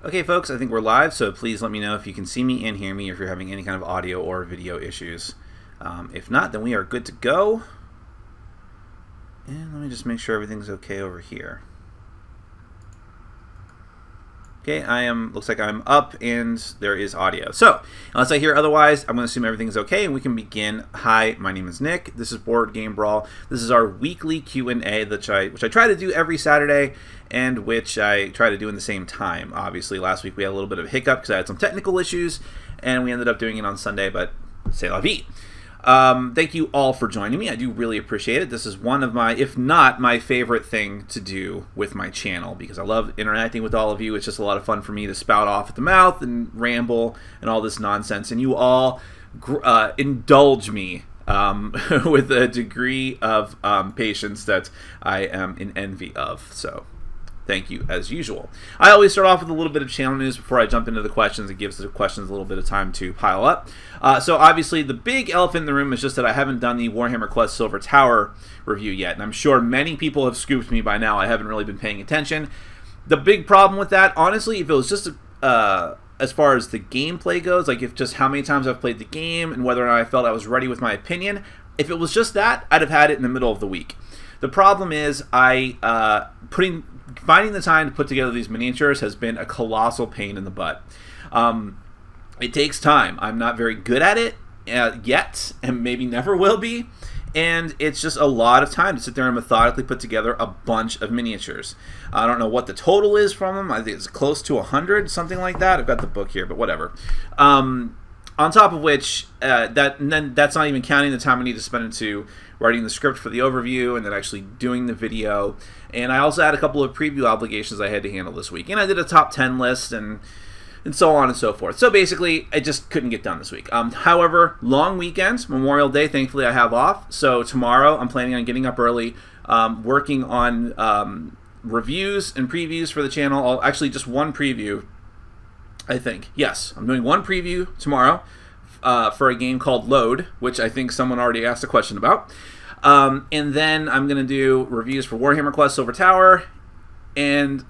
Okay, folks, I think we're live, so please let me know if you can see me and hear me, if you're having any kind of audio or video issues. If not, then we are good to go. And let me just make sure everything's okay over here. Okay, looks like I'm up and there is audio. So, unless I hear otherwise, I'm going to assume everything's okay and we can begin. Hi, my name is Nick. This is Board Game Brawl. This is our weekly Q&A, which I try to do every Saturday and which I try to do in the same time. Obviously, last week we had a little bit of a hiccup because I had some technical issues and we ended up doing it on Sunday, but c'est la vie. Thank you all for joining me. I do really appreciate it. This is one of my, if not my favorite thing to do with my channel because I love interacting with all of you. It's just a lot of fun for me to spout off at the mouth and ramble and all this nonsense. And you all indulge me with a degree of patience that I am in envy of. So thank you, as usual. I always start off with a little bit of channel news before I jump into the questions. It gives the questions a little bit of time to pile up. So obviously, the big elephant in the room is just that I haven't done the Warhammer Quest Silver Tower review yet, and I'm sure many people have scooped me by now. I haven't really been paying attention. The big problem with that, honestly, if it was just as far as the gameplay goes, like if just how many times I've played the game and whether or not I felt I was ready with my opinion, if it was just that, I'd have had it in the middle of the week. The problem is finding the time to put together these miniatures has been a colossal pain in the butt. It takes time. I'm not very good at it yet, and maybe never will be. And it's just a lot of time to sit there and methodically put together a bunch of miniatures. I don't know what the total is from them. I think it's close to 100, something like that. I've got the book here, but whatever. On top of which, that's not even counting the time I need to spend into writing the script for the overview and then actually doing the video. And I also had a couple of preview obligations I had to handle this week. And I did a top 10 list and so on and so forth. So basically, I just couldn't get done this week. However, long weekend, Memorial Day, thankfully I have off. So tomorrow, I'm planning on getting up early, working on reviews and previews for the channel. Actually, just one preview, I think. Yes, I'm doing one preview tomorrow for a game called Load, which I think someone already asked a question about. And then I'm going to do reviews for Warhammer Quest Silver Tower, and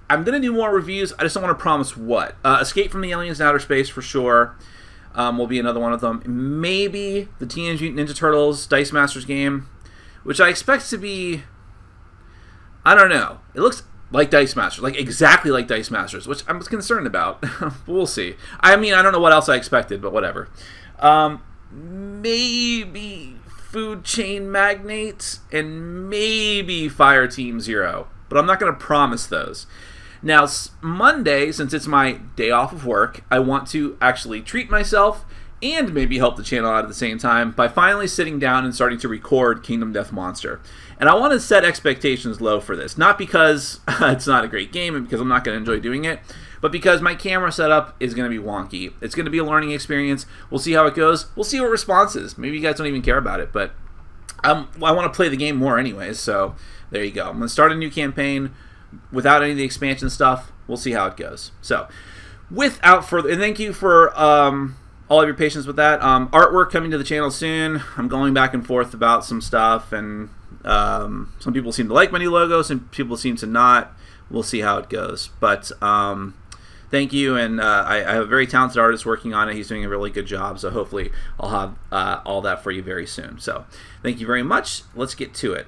I'm going to do more reviews. I just don't want to promise what. Escape from the Aliens in Outer Space for sure will be another one of them. Maybe the Teenage Mutant Ninja Turtles Dice Masters game, which I expect to be, I don't know. It looks like Dice Masters, like exactly like Dice Masters, which I'm concerned about. But we'll see. I mean, I don't know what else I expected, but whatever. Maybe Food Chain Magnate and maybe Fire Team Zero, but I'm not going to promise those. Now, Monday, since it's my day off of work, I want to actually treat myself and maybe help the channel out at the same time by finally sitting down and starting to record Kingdom Death Monster. And I want to set expectations low for this, not because it's not a great game and because I'm not going to enjoy doing it, but because my camera setup is going to be wonky. It's going to be a learning experience. We'll see how it goes. We'll see what response is. Maybe you guys don't even care about it, but I want to play the game more anyways, so there you go. I'm going to start a new campaign without any of the expansion stuff. We'll see how it goes. So, without further, and thank you for all of your patience with that. Artwork coming to the channel soon. I'm going back and forth about some stuff, and some people seem to like my new logo, some people seem to not. We'll see how it goes. But thank you, and I have a very talented artist working on it. He's doing a really good job, so hopefully I'll have all that for you very soon. So thank you very much. Let's get to it.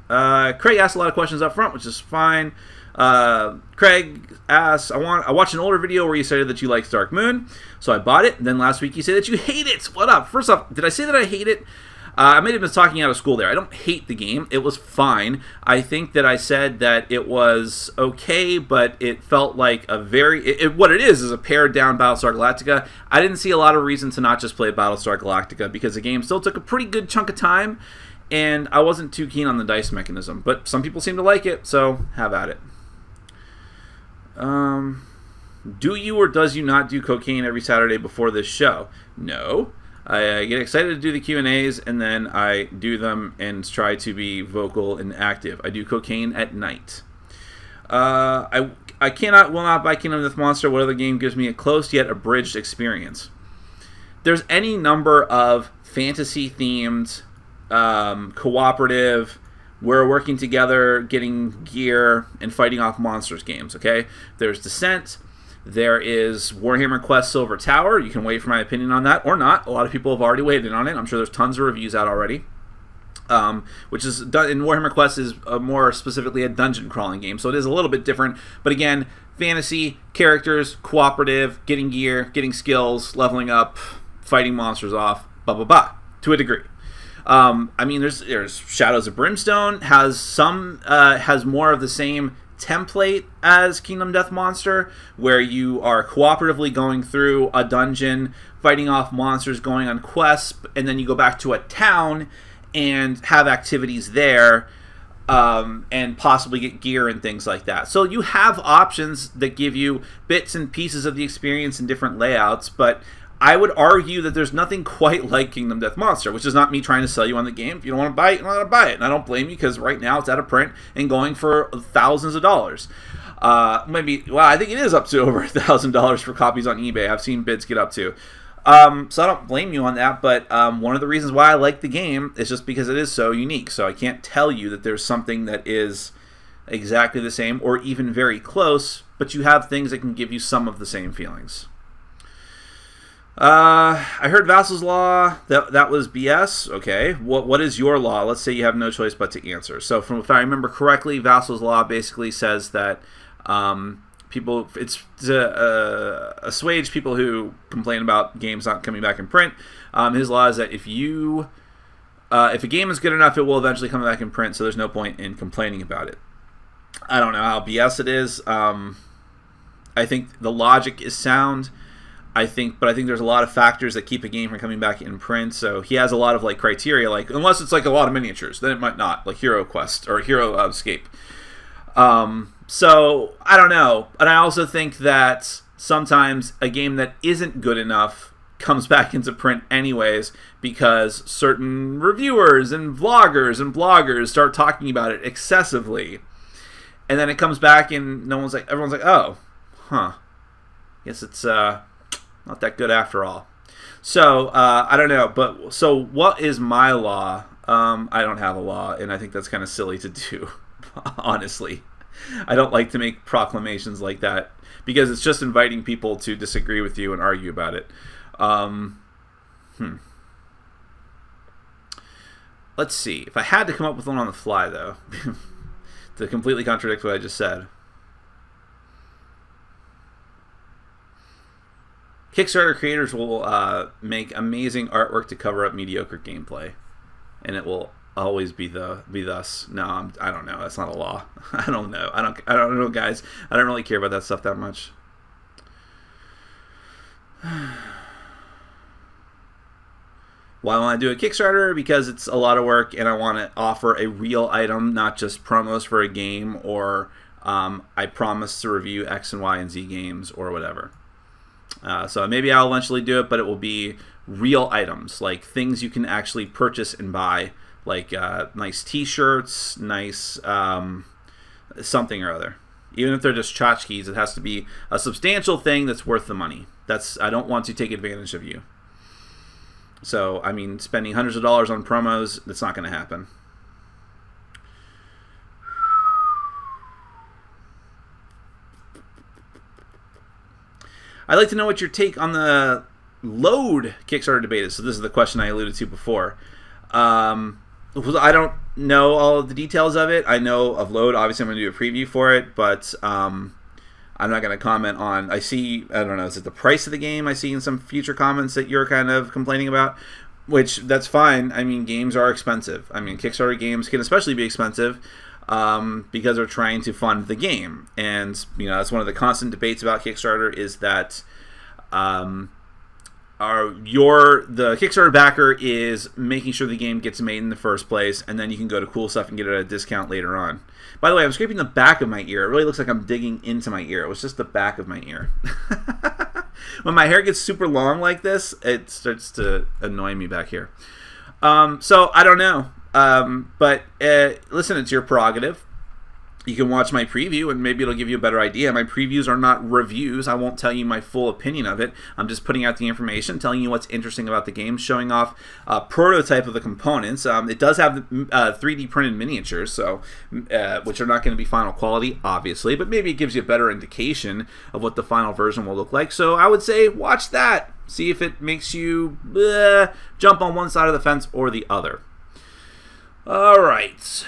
Craig asked a lot of questions up front, which is fine. Craig asks, I watched an older video where you said that you liked Dark Moon, so I bought it. And then last week you said that you hate it. What up? First off, did I say that I hate it? I may have been talking out of school there. I don't hate the game. It was fine. I think that I said that it was okay, but it felt like a very... what it is a pared down Battlestar Galactica. I didn't see a lot of reason to not just play Battlestar Galactica because the game still took a pretty good chunk of time, and I wasn't too keen on the dice mechanism. But some people seem to like it, so have at it. Do you or does you not do cocaine every Saturday before this show? No. I get excited to do the Q&As, and then I do them and try to be vocal and active. I do cocaine at night. I will not buy Kingdom Death Monster. What other game gives me a close yet abridged experience? There's any number of fantasy-themed, cooperative, we're working together, getting gear, and fighting off monsters games, okay? There's Descent, There is Warhammer Quest Silver Tower. You can wait for my opinion on that or not. A lot of people have already waited on it. I'm sure there's tons of reviews out already. Which is done in Warhammer Quest is more specifically a dungeon crawling game, so it is a little bit different. But again, fantasy, characters, cooperative, getting gear, getting skills, leveling up, fighting monsters off, blah blah blah, to a degree. I mean, there's Shadows of Brimstone has more of the same template as Kingdom Death Monster, where you are cooperatively going through a dungeon, fighting off monsters, going on quests, and then you go back to a town and have activities there, and possibly get gear and things like that. So you have options that give you bits and pieces of the experience in different layouts, but I would argue that there's nothing quite like Kingdom Death Monster, which is not me trying to sell you on the game. If you don't want to buy it, you don't want to buy it. And I don't blame you, because right now it's out of print and going for thousands of dollars. I think it is up to over $1,000 for copies on eBay. I've seen bids get up to. So I don't blame you on that, but one of the reasons why I like the game is just because it is so unique. So I can't tell you that there's something that is exactly the same or even very close, but you have things that can give you some of the same feelings. I heard Vassal's Law, that was BS. Okay, what is your law? Let's say you have no choice but to answer. So if I remember correctly, Vassal's Law basically says that it's to assuage people who complain about games not coming back in print. His law is that if a game is good enough, it will eventually come back in print, so there's no point in complaining about it. I don't know how BS it is. I think the logic is sound. I think there's a lot of factors that keep a game from coming back in print. So he has a lot of criteria, unless it's a lot of miniatures, then it might not, like Hero Quest or Hero Escape. So I don't know, and I also think that sometimes a game that isn't good enough comes back into print anyways, because certain reviewers and vloggers and bloggers start talking about it excessively, and then it comes back and everyone's like, oh, huh, guess it's not that good after all. So I don't know, but so what is my law? I don't have a law, and I think that's kind of silly to do, honestly. I don't like to make proclamations like that, because it's just inviting people to disagree with you and argue about it. Let's see. If I had to come up with one on the fly, though, to completely contradict what I just said. Kickstarter creators will make amazing artwork to cover up mediocre gameplay, and it will always be thus. No, I don't know. That's not a law. I don't know. I don't know, guys. I don't really care about that stuff that much. Why want to do a Kickstarter? Because it's a lot of work, and I want to offer a real item, not just promos for a game, or I promise to review X and Y and Z games or whatever. So maybe I'll eventually do it, but it will be real items, like things you can actually purchase and buy, like nice T-shirts, nice something or other. Even if they're just tchotchkes, it has to be a substantial thing that's worth the money. I don't want to take advantage of you. So, I mean, spending hundreds of dollars on promos, that's not going to happen. I'd like to know what your take on the Load Kickstarter debate is. So this is the question I alluded to before. I don't know all of the details of it. I know of Load. Obviously, I'm going to do a preview for it, but I'm not going to comment on... I don't know, is it the price of the game? I see in some future comments that you're kind of complaining about, which that's fine. I mean, games are expensive. I mean, Kickstarter games can especially be expensive because they're trying to fund the game. And, that's one of the constant debates about Kickstarter is that the Kickstarter backer is making sure the game gets made in the first place, and then you can go to Cool Stuff and get it at a discount later on. By the way, I'm scraping the back of my ear. It really looks like I'm digging into my ear. It was just the back of my ear. When my hair gets super long like this, it starts to annoy me back here. So I don't know. But listen, it's your prerogative. You can watch my preview, and maybe it'll give you a better idea. My previews are not reviews. I won't tell you my full opinion of it. I'm just putting out the information, telling you what's interesting about the game, showing off a prototype of the components. It does have 3D printed miniatures, so which are not going to be final quality, obviously, but maybe it gives you a better indication of what the final version will look like. So I would say watch that. See if it makes you jump on one side of the fence or the other. All right.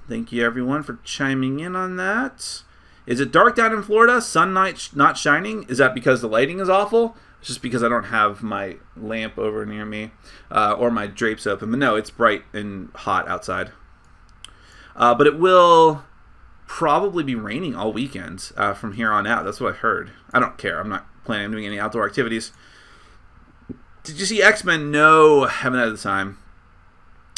Thank you, everyone, for chiming in on that. Is it dark down in Florida? Sun not shining? Is that because the lighting is awful? It's just because I don't have my lamp over near me or my drapes open. But no, it's bright and hot outside. But it will probably be raining all weekend from here on out. That's what I heard. I don't care. I'm not planning on doing any outdoor activities. Did you see X-Men? No, haven't had the time.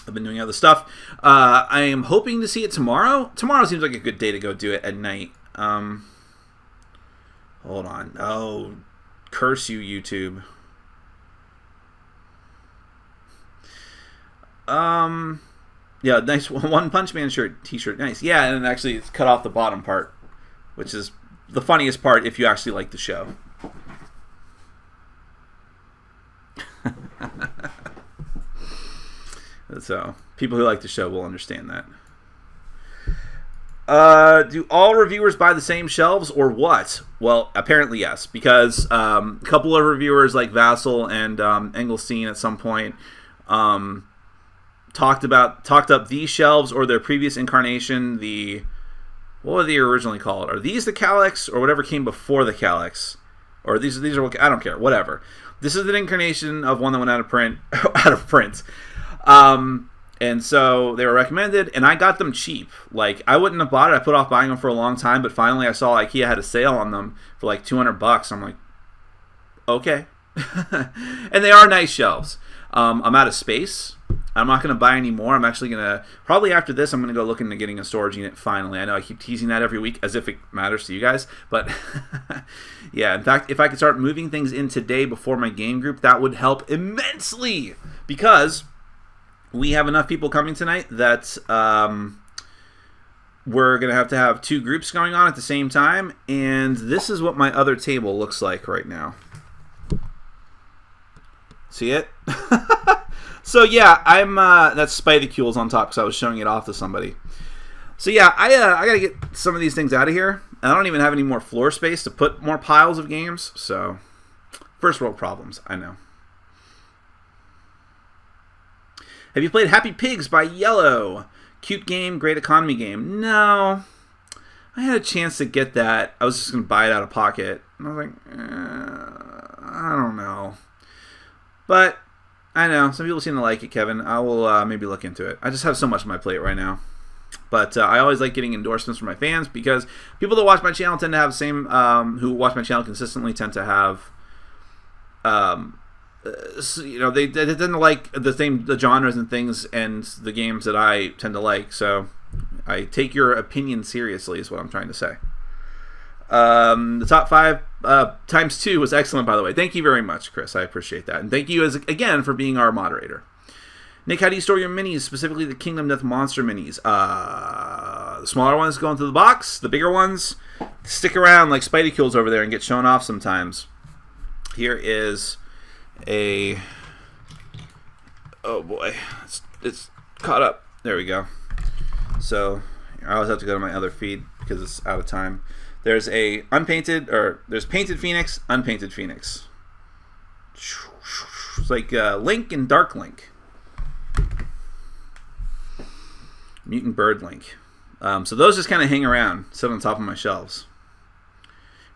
I've been doing other stuff. I am hoping to see it tomorrow. Tomorrow seems like a good day to go do it at night. Hold on. Oh, curse you, YouTube. Yeah, nice One Punch Man t-shirt. Nice. Yeah, and actually it's cut off the bottom part, which is the funniest part if you actually like the show. So, people who like the show will understand that. Do all reviewers buy the same shelves or what? Well, apparently yes, because a couple of reviewers like Vassal and Engelstein at some point talked up these shelves or their previous incarnation. What were they originally called? Are these the Calyx or whatever came before the Calyx? Or these are I don't care, whatever. This is an incarnation of one that went out of print. And so they were recommended, and I got them cheap. Like, I wouldn't have bought it. I put off buying them for a long time, but finally I saw IKEA had a sale on them for like $200. I'm like, okay. And they are nice shelves. I'm out of space. I'm not going to buy any more. I'm actually going to, probably after this, I'm going to go look into getting a storage unit finally. I know I keep teasing that every week as if it matters to you guys, but yeah, in fact, if I could start moving things in today before my game group, that would help immensely, because we have enough people coming tonight that we're going to have 2 groups going on at the same time, and this is what my other table looks like right now. See it? So yeah, I'm that's Spidecules on top because I was showing it off to somebody. So yeah, I gotta get some of these things out of here. I don't even have any more floor space to put more piles of games. So first world problems, I know. Have you played Happy Pigs by Yellow? Cute game, great economy game. No, I had a chance to get that. I was just gonna buy it out of pocket. And I was like, I don't know, but. I know, some people seem to like it, Kevin. I will maybe look into it. I just have so much on my plate right now. But I always like getting endorsements from my fans because people that watch my channel tend to have the same, who watch my channel consistently tend to have, they tend to like the genres and things and the games that I tend to like. So I take your opinion seriously is what I'm trying to say. The top 5 times 2 was excellent, by the way. Thank you very much, Chris. I appreciate that. And thank you, again, for being our moderator. Nick, how do you store your minis, specifically the Kingdom Death Monster minis? The smaller ones go into the box. The bigger ones stick around like Spidecules over there and get shown off sometimes. Here is a... Oh, boy. It's caught up. There we go. So I always have to go to my other feed because it's out of time. There's there's Painted Phoenix, Unpainted Phoenix. It's like Link and Dark Link. Mutant Bird Link. So those just kind of hang around, sit on top of my shelves.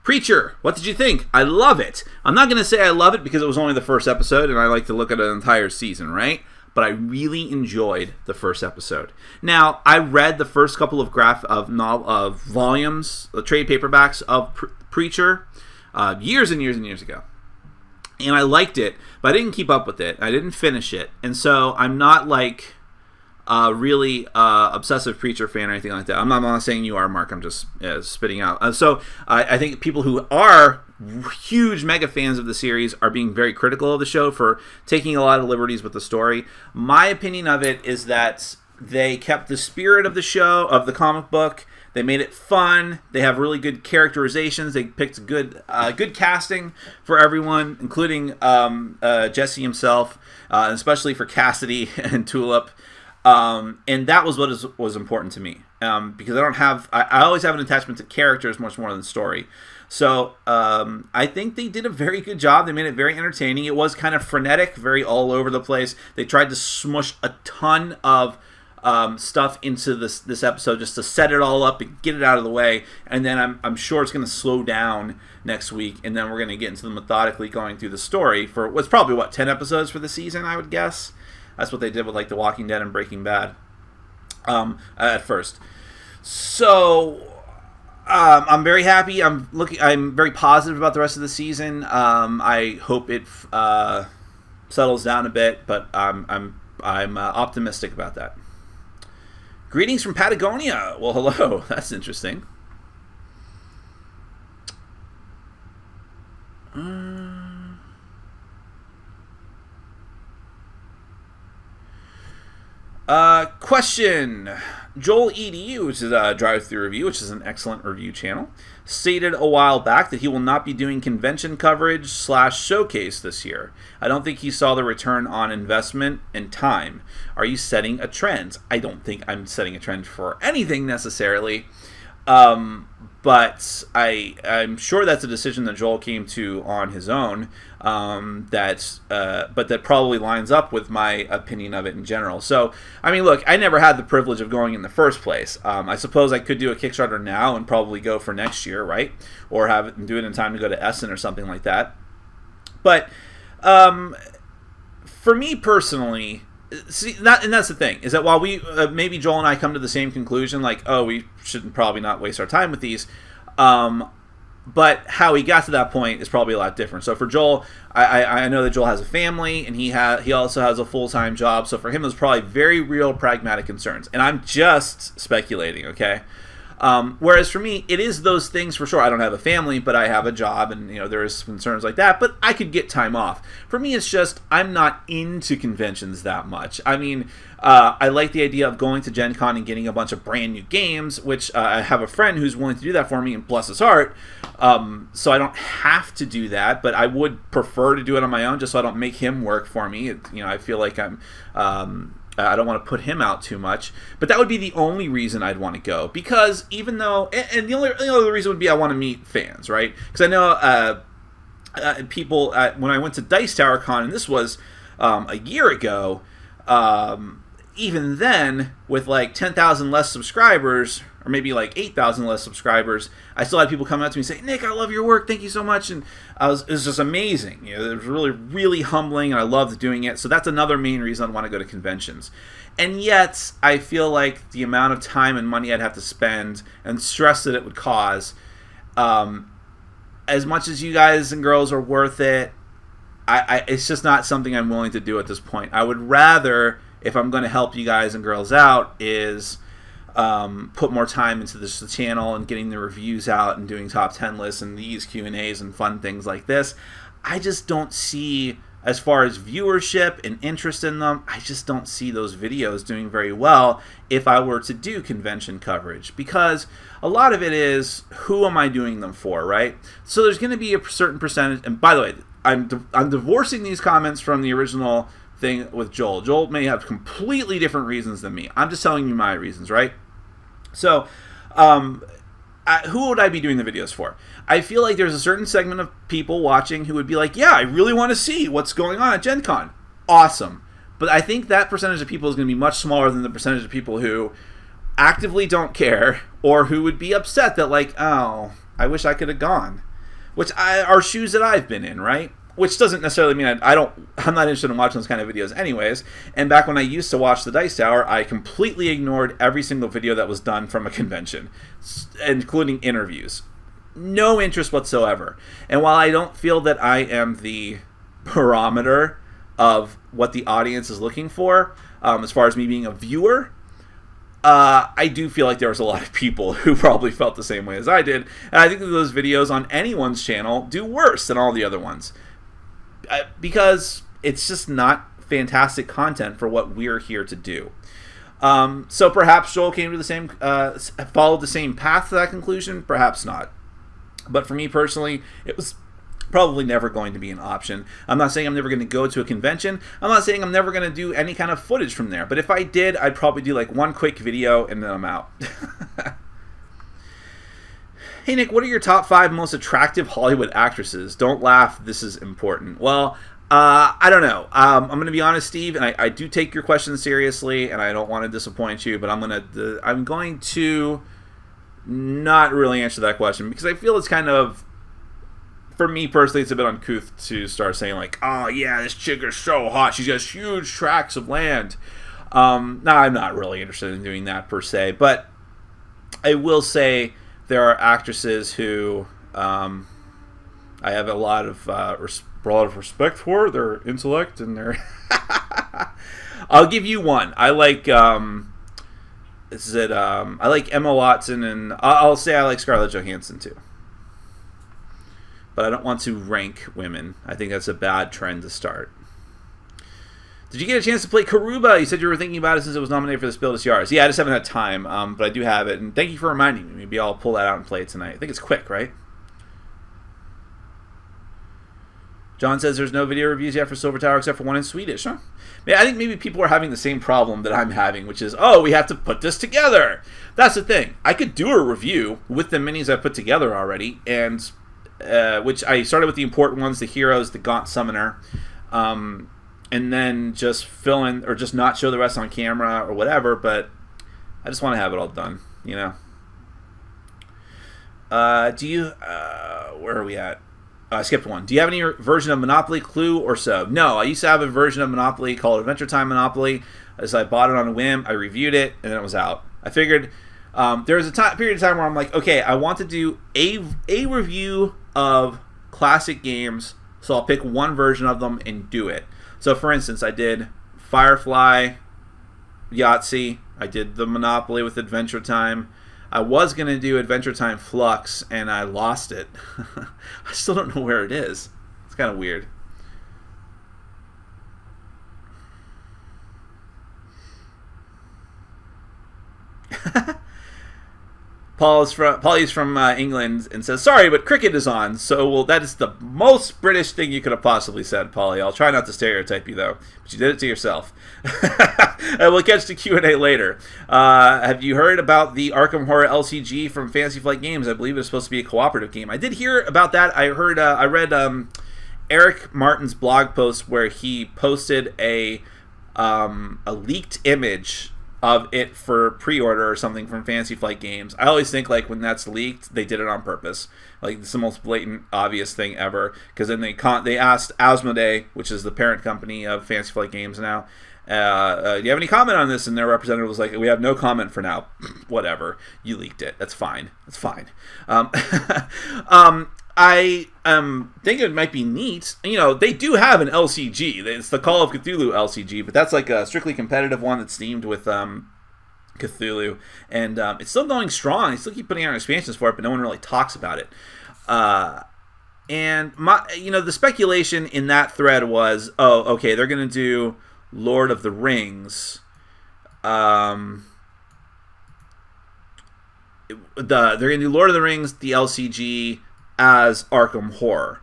Preacher, what did you think? I love it. I'm not going to say I love it because it was only the first episode and I like to look at an entire season, right? But I really enjoyed the first episode. Now, I read the first couple of volumes, the trade paperbacks of Preacher, years and years and years ago. And I liked it, but I didn't keep up with it. I didn't finish it. And so I'm not like a really obsessive Preacher fan or anything like that. I'm not saying you are, Mark. I'm just spitting out. So I think people who are huge mega fans of the series are being very critical of the show for taking a lot of liberties with the story. My opinion of it is that They kept the spirit of the show, of the comic book. They made it fun. They have really good characterizations. They picked good casting for everyone, including Jesse himself, especially for Cassidy and Tulip. And that was what was important to me, because I always have an attachment to characters much more than story. So I think they did a very good job. They made it very entertaining. It was kind of frenetic, very all over the place. They tried to smush a ton of stuff into this episode just to set it all up and get it out of the way, and then I'm sure it's going to slow down next week, and then we're going to get into the methodically going through the story for what's probably 10 episodes for the season, I would guess. That's what they did with like The Walking Dead and Breaking Bad at first. So I'm very happy. I'm very positive about the rest of the season. I hope it settles down a bit, but I'm optimistic about that. Greetings from Patagonia. Well, hello. That's interesting. Question. Joel EDU, which is a drive-through review, which is an excellent review channel, stated a while back that he will not be doing convention coverage / showcase this year. I don't think he saw the return on investment and time. Are you setting a trend? I don't think I'm setting a trend for anything necessarily. But I'm sure that's a decision that Joel came to on his own. But that probably lines up with my opinion of it in general. So, I mean, look, I never had the privilege of going in the first place. I suppose I could do a Kickstarter now and probably go for next year, right? Or have it and do it in time to go to Essen or something like that. But for me personally, and that's the thing, is that while we maybe Joel and I come to the same conclusion, like, oh, we shouldn't probably not waste our time with these, but how he got to that point is probably a lot different. So for Joel, I know that Joel has a family, and he also has a full-time job, so for him there's probably very real pragmatic concerns, and I'm just speculating, okay? Whereas for me, it is those things for sure. I don't have a family, but I have a job, and there's concerns like that, but I could get time off. For me, it's just I'm not into conventions that much. I mean, I like the idea of going to Gen Con and getting a bunch of brand new games, which I have a friend who's willing to do that for me, and bless his heart. So I don't have to do that, but I would prefer to do it on my own, just so I don't make him work for me. I feel like I don't want to put him out too much, but that would be the only reason I'd want to go. Because even though, and the only other reason would be I want to meet fans, right? Because I know people, when I went to Dice Tower Con, and this was a year ago, even then, with like 10,000 less subscribers, or maybe like 8,000 less subscribers, I still had people coming up to me and say, Nick, I love your work, thank you so much, and it was just amazing. It was really, really humbling, and I loved doing it, so that's another main reason I'd want to go to conventions. And yet, I feel like the amount of time and money I'd have to spend, and stress that it would cause, as much as you guys and girls are worth it, it's just not something I'm willing to do at this point. I would rather, if I'm going to help you guys and girls out, is put more time into the channel and getting the reviews out and doing top 10 lists and these Q&As and fun things like this. I just don't see, as far as viewership and interest in them, I just don't see those videos doing very well if I were to do convention coverage, because a lot of it is, who am I doing them for, right? So there's going to be a certain percentage, and by the way, I'm divorcing these comments from the original thing with Joel. Joel may have completely different reasons than me. I'm just telling you my reasons, right? So, who would I be doing the videos for? I feel like there's a certain segment of people watching who would be like, yeah, I really want to see what's going on at Gen Con. Awesome. But I think that percentage of people is going to be much smaller than the percentage of people who actively don't care, or who would be upset that, like, oh, I wish I could have gone. Which are shoes that I've been in, right? Which doesn't necessarily mean I'm not interested in watching those kind of videos anyways. And back when I used to watch the Dice Tower, I completely ignored every single video that was done from a convention, including interviews. No interest whatsoever. And while I don't feel that I am the barometer of what the audience is looking for, as far as me being a viewer, I do feel like there was a lot of people who probably felt the same way as I did. And I think that those videos on anyone's channel do worse than all the other ones. Because it's just not fantastic content for what we're here to do. So perhaps Joel came to the same, followed the same path to that conclusion. Perhaps not. But for me personally, it was probably never going to be an option. I'm not saying I'm never going to go to a convention. I'm not saying I'm never going to do any kind of footage from there. But if I did, I'd probably do like one quick video and then I'm out. Hey Nick, what are your top 5 most attractive Hollywood actresses? Don't laugh, this is important. Well, I don't know. I'm going to be honest, Steve, and I do take your question seriously, and I don't want to disappoint you, but I'm going to not really answer that question because I feel it's kind of, for me personally, it's a bit uncouth to start saying like, oh yeah, this chick is so hot, she's got huge tracts of land. No, I'm not really interested in doing that per se, but I will say there are actresses who I have a lot of respect for, their intellect and their. I'll give you one. I like I like Emma Watson, and I'll say I like Scarlett Johansson too. But I don't want to rank women. I think that's a bad trend to start. Did you get a chance to play Karuba? You said you were thinking about it since it was nominated for the Spiel des Jahres. Yeah, I just haven't had time, but I do have it. And thank you for reminding me. Maybe I'll pull that out and play it tonight. I think it's quick, right? John says there's no video reviews yet for Silver Tower except for one in Swedish. Huh? Yeah, I think maybe people are having the same problem that I'm having, which is, oh, we have to put this together. That's the thing. I could do a review with the minis I put together already, and which I started with the important ones, the heroes, the Gaunt Summoner, and then just fill in or just not show the rest on camera or whatever, but I just want to have it all done, you know. Where are we at? I skipped one. Do you have any version of Monopoly, Clue, or so? No, I used to have a version of Monopoly called Adventure Time Monopoly. As I bought it on a whim, I reviewed it, and then it was out. I figured there was a period of time where I'm like, okay, I want to do a review of classic games, so I'll pick one version of them and do it. So, for instance, I did Firefly, Yahtzee. I did the Monopoly with Adventure Time. I was going to do Adventure Time Flux, and I lost it. I still don't know where it is. It's kind of weird. Paulie's from England and says, sorry, but cricket is on. So, well, that is the most British thing you could have possibly said, Paulie. I'll try not to stereotype you, though. But you did it to yourself. We'll catch the Q&A later. Have you heard about the Arkham Horror LCG from Fantasy Flight Games? I believe it's supposed to be a cooperative game. I did hear about that. I read Eric Martin's blog post where he posted a leaked image of it for pre-order or something from Fantasy Flight Games. I always think like when that's leaked, they did it on purpose. Like it's the most blatant, obvious thing ever. Because then they asked Asmodee, which is the parent company of Fantasy Flight Games now, do you have any comment on this? And their representative was like, we have no comment for now. Whatever, you leaked it. That's fine. That's fine. I think it might be neat. You know, they do have an LCG. It's the Call of Cthulhu LCG, but that's like a strictly competitive one that's themed with Cthulhu, and it's still going strong. They still keep putting out expansions for it, but no one really talks about it. And the speculation in that thread was, oh, okay, they're gonna do Lord of the Rings. They're gonna do Lord of the Rings, the LCG, as Arkham Horror.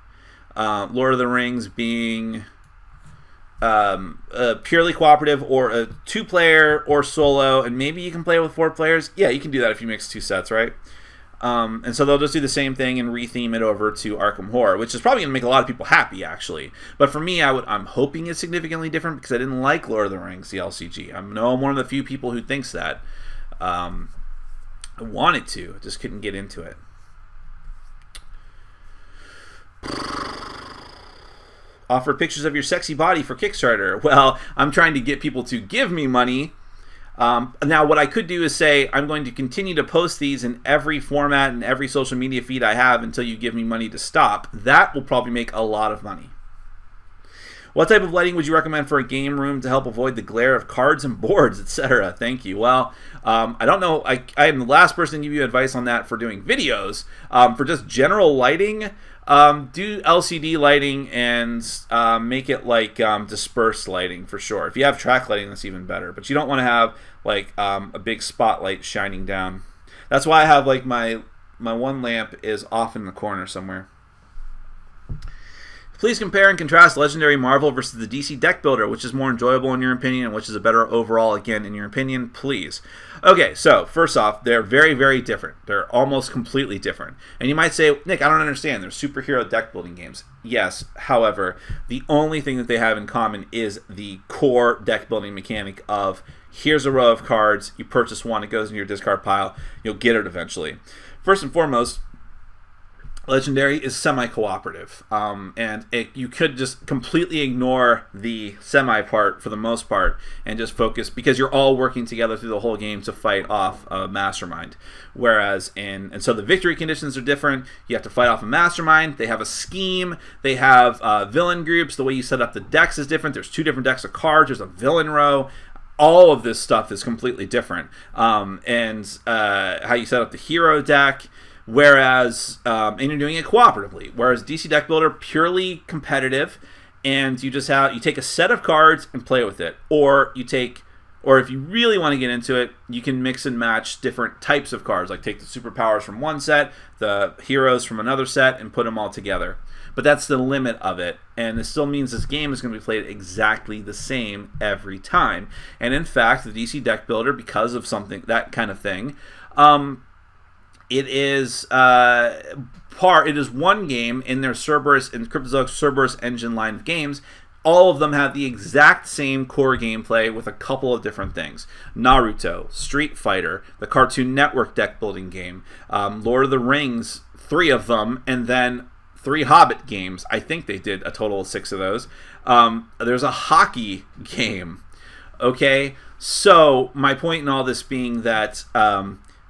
Lord of the Rings being purely cooperative or a 2-player or solo, and maybe you can play with 4 players. Yeah, you can do that if you mix 2 sets, right? And so they'll just do the same thing and retheme it over to Arkham Horror, which is probably going to make a lot of people happy, actually. But for me, I'm hoping it's significantly different because I didn't like Lord of the Rings, the LCG. I'm one of the few people who thinks that. I wanted to, just couldn't get into it. Offer pictures of your sexy body for Kickstarter. Well, I'm trying to get people to give me money. Now, what I could do is say, I'm going to continue to post these in every format and every social media feed I have until you give me money to stop. That will probably make a lot of money. What type of lighting would you recommend for a game room to help avoid the glare of cards and boards, etc.? Thank you. Well, I don't know. I am the last person to give you advice on that for doing videos. For just general lighting, do LCD lighting and make it like dispersed lighting for sure. If you have track lighting, that's even better. But you don't want to have like a big spotlight shining down. That's why I have like my one lamp is off in the corner somewhere. Please compare and contrast Legendary Marvel versus the DC Deck Builder. Which is more enjoyable in your opinion, and which is a better overall, again, in your opinion, please. Okay, so first off, they're very, very different. They're almost completely different. And you might say, Nick, I don't understand. They're superhero deck building games. Yes, however, the only thing that they have in common is the core deck building mechanic of here's a row of cards, you purchase one, it goes in your discard pile, you'll get it eventually. First and foremost, Legendary is semi-cooperative, and you could just completely ignore the semi part for the most part and just focus, because you're all working together through the whole game to fight off a mastermind. Whereas and so the victory conditions are different. You have to fight off a mastermind. They have a scheme. They have villain groups. The way you set up the decks is different. There's 2 different decks of cards. There's a villain row. All of this stuff is completely different. And how you set up the hero deck. Whereas, and you're doing it cooperatively. Whereas DC Deck Builder, purely competitive, and you take a set of cards and play with it. Or if you really want to get into it, you can mix and match different types of cards. Like take the superpowers from one set, the heroes from another set, and put them all together. But that's the limit of it. And it still means this game is going to be played exactly the same every time. And in fact, the DC Deck Builder, because of that kind of thing, it is one game in their Cryptozoic Cerberus engine line of games. All of them have the exact same core gameplay with a couple of different things. Naruto, Street Fighter, the Cartoon Network deck building game, Lord of the Rings, 3 of them, and then 3 Hobbit games. I think they did a total of 6 of those. There's a hockey game. Okay, so my point in all this being that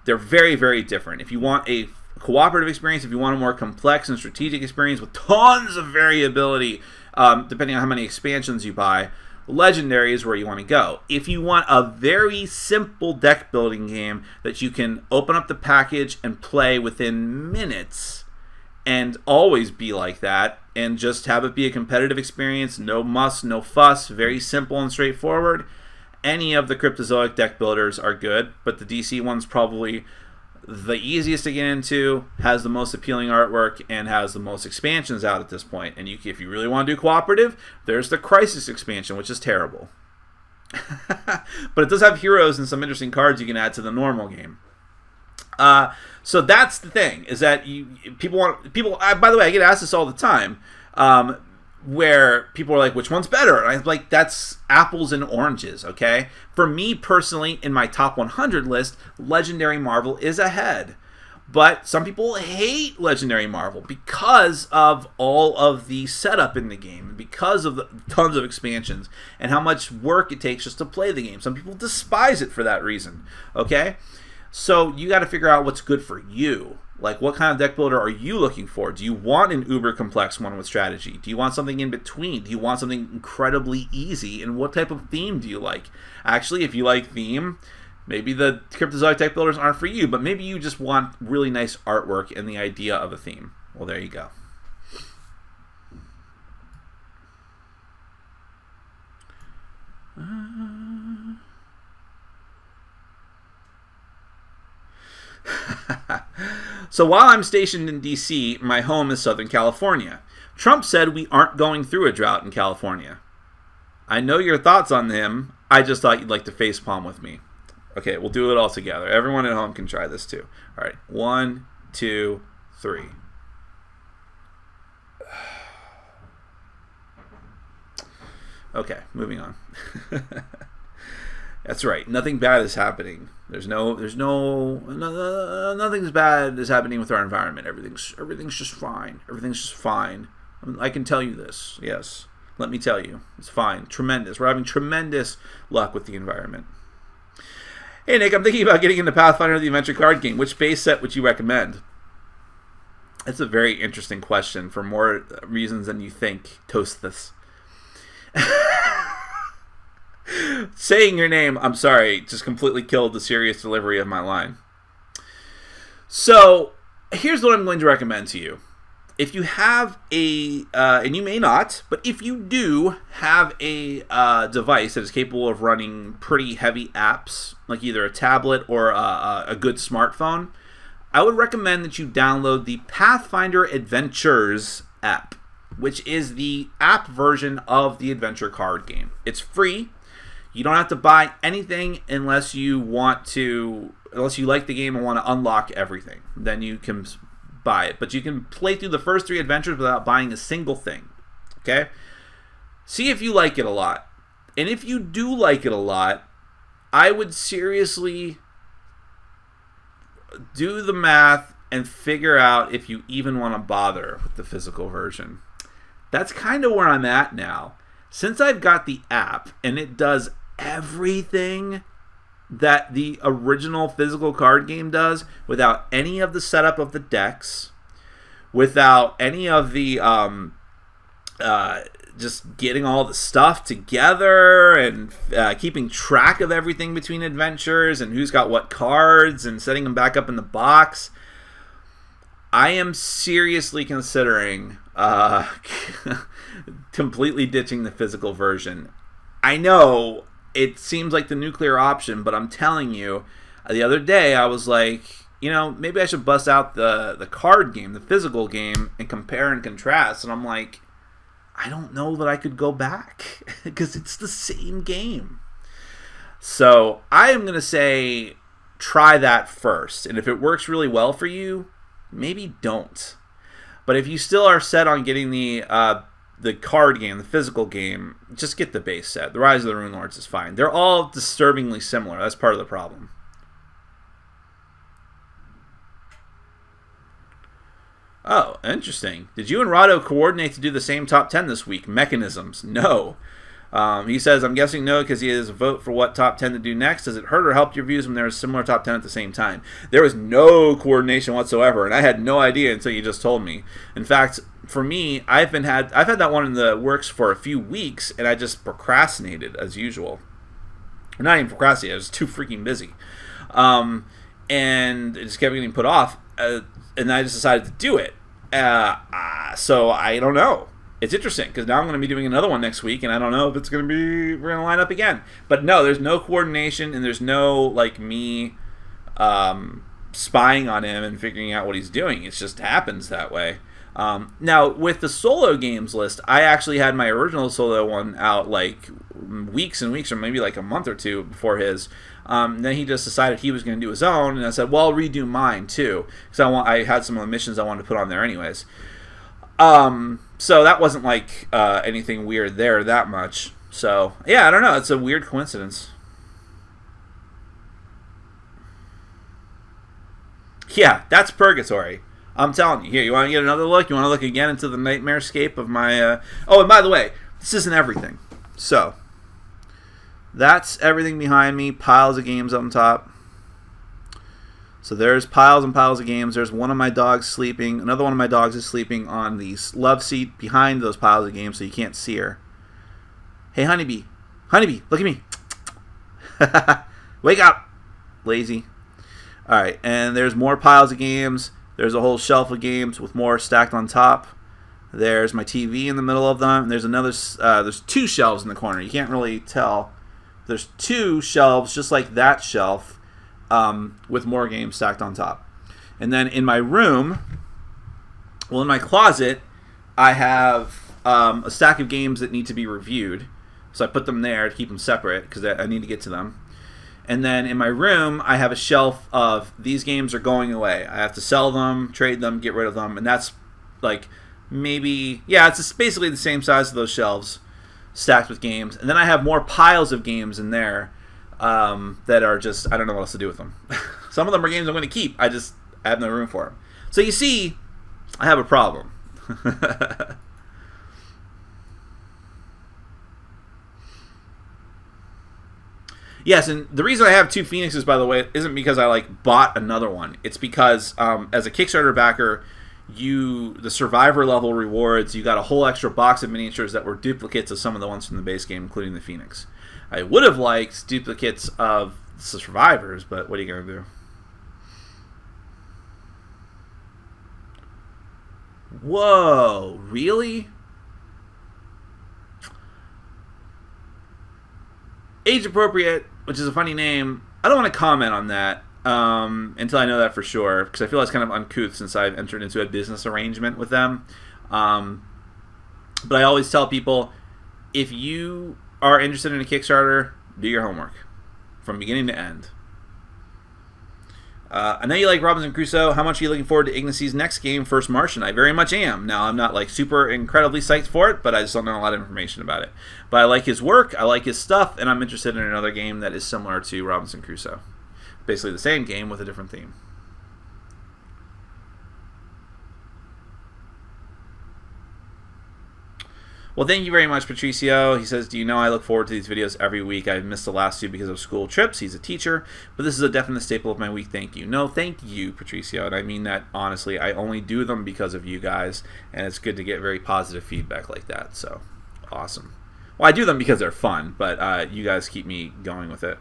they're very, very different. If you want a cooperative experience, if you want a more complex and strategic experience with tons of variability, depending on how many expansions you buy, Legendary is where you want to go. If you want a very simple deck building game that you can open up the package and play within minutes and always be like that and just have it be a competitive experience, no muss, no fuss, very simple and straightforward, any of the Cryptozoic deck builders are good, but the DC one's probably the easiest to get into, has the most appealing artwork, and has the most expansions out at this point. And if you really want to do cooperative, there's the Crisis expansion, which is terrible. But it does have heroes and some interesting cards you can add to the normal game. So that's the thing, is that people. By the way, I get asked this all the time. Where people are like, which one's better? And I'm like, that's apples and oranges, okay? For me personally, in my top 100 list, Legendary Marvel is ahead. But some people hate Legendary Marvel because of all of the setup in the game, because of the tons of expansions, and how much work it takes just to play the game. Some people despise it for that reason, okay? So you got to figure out what's good for you. Like, what kind of deck builder are you looking for? Do you want an uber complex one with strategy? Do you want something in between? Do you want something incredibly easy? And what type of theme do you like? Actually, if you like theme, maybe the Cryptozoic deck builders aren't for you, but maybe you just want really nice artwork and the idea of a theme. Well, there you go. So while I'm stationed in DC, my home is Southern California. Trump said we aren't going through a drought in California. I know your thoughts on him. I just thought you'd like to facepalm with me. Okay, we'll do it all together. Everyone at home can try this too. All right, 1, 2, 3. Okay, moving on. That's right. Nothing bad is happening. Nothing's bad is happening with our environment. Everything's just fine. Everything's just fine. I can tell you this. Yes. Let me tell you. It's fine. Tremendous. We're having tremendous luck with the environment. Hey, Nick, I'm thinking about getting into Pathfinder the Adventure card game. Which base set would you recommend? That's a very interesting question for more reasons than you think, Toast this. Saying your name, I'm sorry, just completely killed the serious delivery of my line. So, here's what I'm going to recommend to you. If you have and you may not, but if you do have a device that is capable of running pretty heavy apps, like either a tablet or a good smartphone, I would recommend that you download the Pathfinder Adventures app, which is the app version of the adventure card game. It's free. You don't have to buy anything unless you like the game and want to unlock everything. Then you can buy it. But you can play through the first 3 adventures without buying a single thing. Okay? See if you like it a lot. And if you do like it a lot, I would seriously do the math and figure out if you even want to bother with the physical version. That's kind of where I'm at now. Since I've got the app and it does everything that the original physical card game does without any of the setup of the decks, without any of the just getting all the stuff together and keeping track of everything between adventures and who's got what cards and setting them back up in the box, I am seriously considering completely ditching the physical version. I know it seems like the nuclear option, but I'm telling you, the other day I was like, maybe I should bust out the card game, the physical game, and compare and contrast. And I'm like, I don't know that I could go back because it's the same game. So I am going to say try that first. And if it works really well for you, maybe don't. But if you still are set on getting the card game, the physical game, just get the base set. The Rise of the Rune Lords is fine. They're all disturbingly similar. That's part of the problem. Oh, interesting. Did you and Rado coordinate to do the same top 10 this week? Mechanisms? No. He says, I'm guessing no because he has a vote for what top 10 to do next. Does it hurt or help your views when there is similar top 10 at the same time? There was no coordination whatsoever, and I had no idea until you just told me. In fact, for me, I've had that one in the works for a few weeks, and I just procrastinated as usual. Or not even procrastinated, I was too freaking busy. And it just kept getting put off, and I just decided to do it. So I don't know. It's interesting because now I'm going to be doing another one next week, and I don't know if we're going to line up again. But no, there's no coordination, and there's no me spying on him and figuring out what he's doing. It just happens that way. Now with the solo games list, I actually had my original solo one out weeks and weeks, or maybe a month or two before his. Then he just decided he was going to do his own, and I said, well, I'll redo mine too because I had some of the missions I wanted to put on there anyways. So that wasn't anything weird there that much. So yeah, I don't know. It's a weird coincidence. Yeah, that's purgatory. I'm telling you. Here, you want to get another look? You want to look again into the nightmarescape of my... Oh, and by the way, this isn't everything. So, that's everything behind me. Piles of games up on top. So there's piles and piles of games. There's one of my dogs sleeping. Another one of my dogs is sleeping on the love seat behind those piles of games so you can't see her. Hey, honeybee. Honeybee, look at me. Wake up. Lazy. All right, and there's more piles of games. There's a whole shelf of games with more stacked on top. There's my TV in the middle of them. There's there's 2 shelves in the corner. You can't really tell. There's 2 shelves just like that shelf with more games stacked on top. And then in my room, in my closet, I have a stack of games that need to be reviewed. So I put them there to keep them separate because I need to get to them. And then in my room, I have a shelf of these games are going away. I have to sell them, trade them, get rid of them. And that's it's basically the same size of those shelves stacked with games. And then I have more piles of games in there that are just, I don't know what else to do with them. Some of them are games I'm going to keep. I have no room for them. So you see, I have a problem. Yes, and the reason I have 2 Phoenixes, by the way, isn't because I bought another one. It's because as a Kickstarter backer, the survivor level rewards, you got a whole extra box of miniatures that were duplicates of some of the ones from the base game, including the Phoenix. I would have liked duplicates of the survivors, but what are you going to do? Whoa, really? Age appropriate, which is a funny name. I don't want to comment on that until I know that for sure, because I feel it's kind of uncouth since I've entered into a business arrangement with them. But I always tell people, if you are interested in a Kickstarter, do your homework from beginning to end. I know you like Robinson Crusoe. How much are you looking forward to Ignacy's next game, First Martian? I very much am. Now, I'm not like super incredibly psyched for it, but I just don't know a lot of information about it. But I like his work, I like his stuff, and I'm interested in another game that is similar to Robinson Crusoe. Basically the same game with a different theme. Well, thank you very much, Patricio. He says, do you know I look forward to these videos every week? I've missed the last two because of school trips. He's a teacher, but this is a definite staple of my week. Thank you. No, thank you, Patricio, and I mean that honestly. I only do them because of you guys, and it's good to get very positive feedback like that, so awesome. Well, I do them because they're fun, but you guys keep me going with it.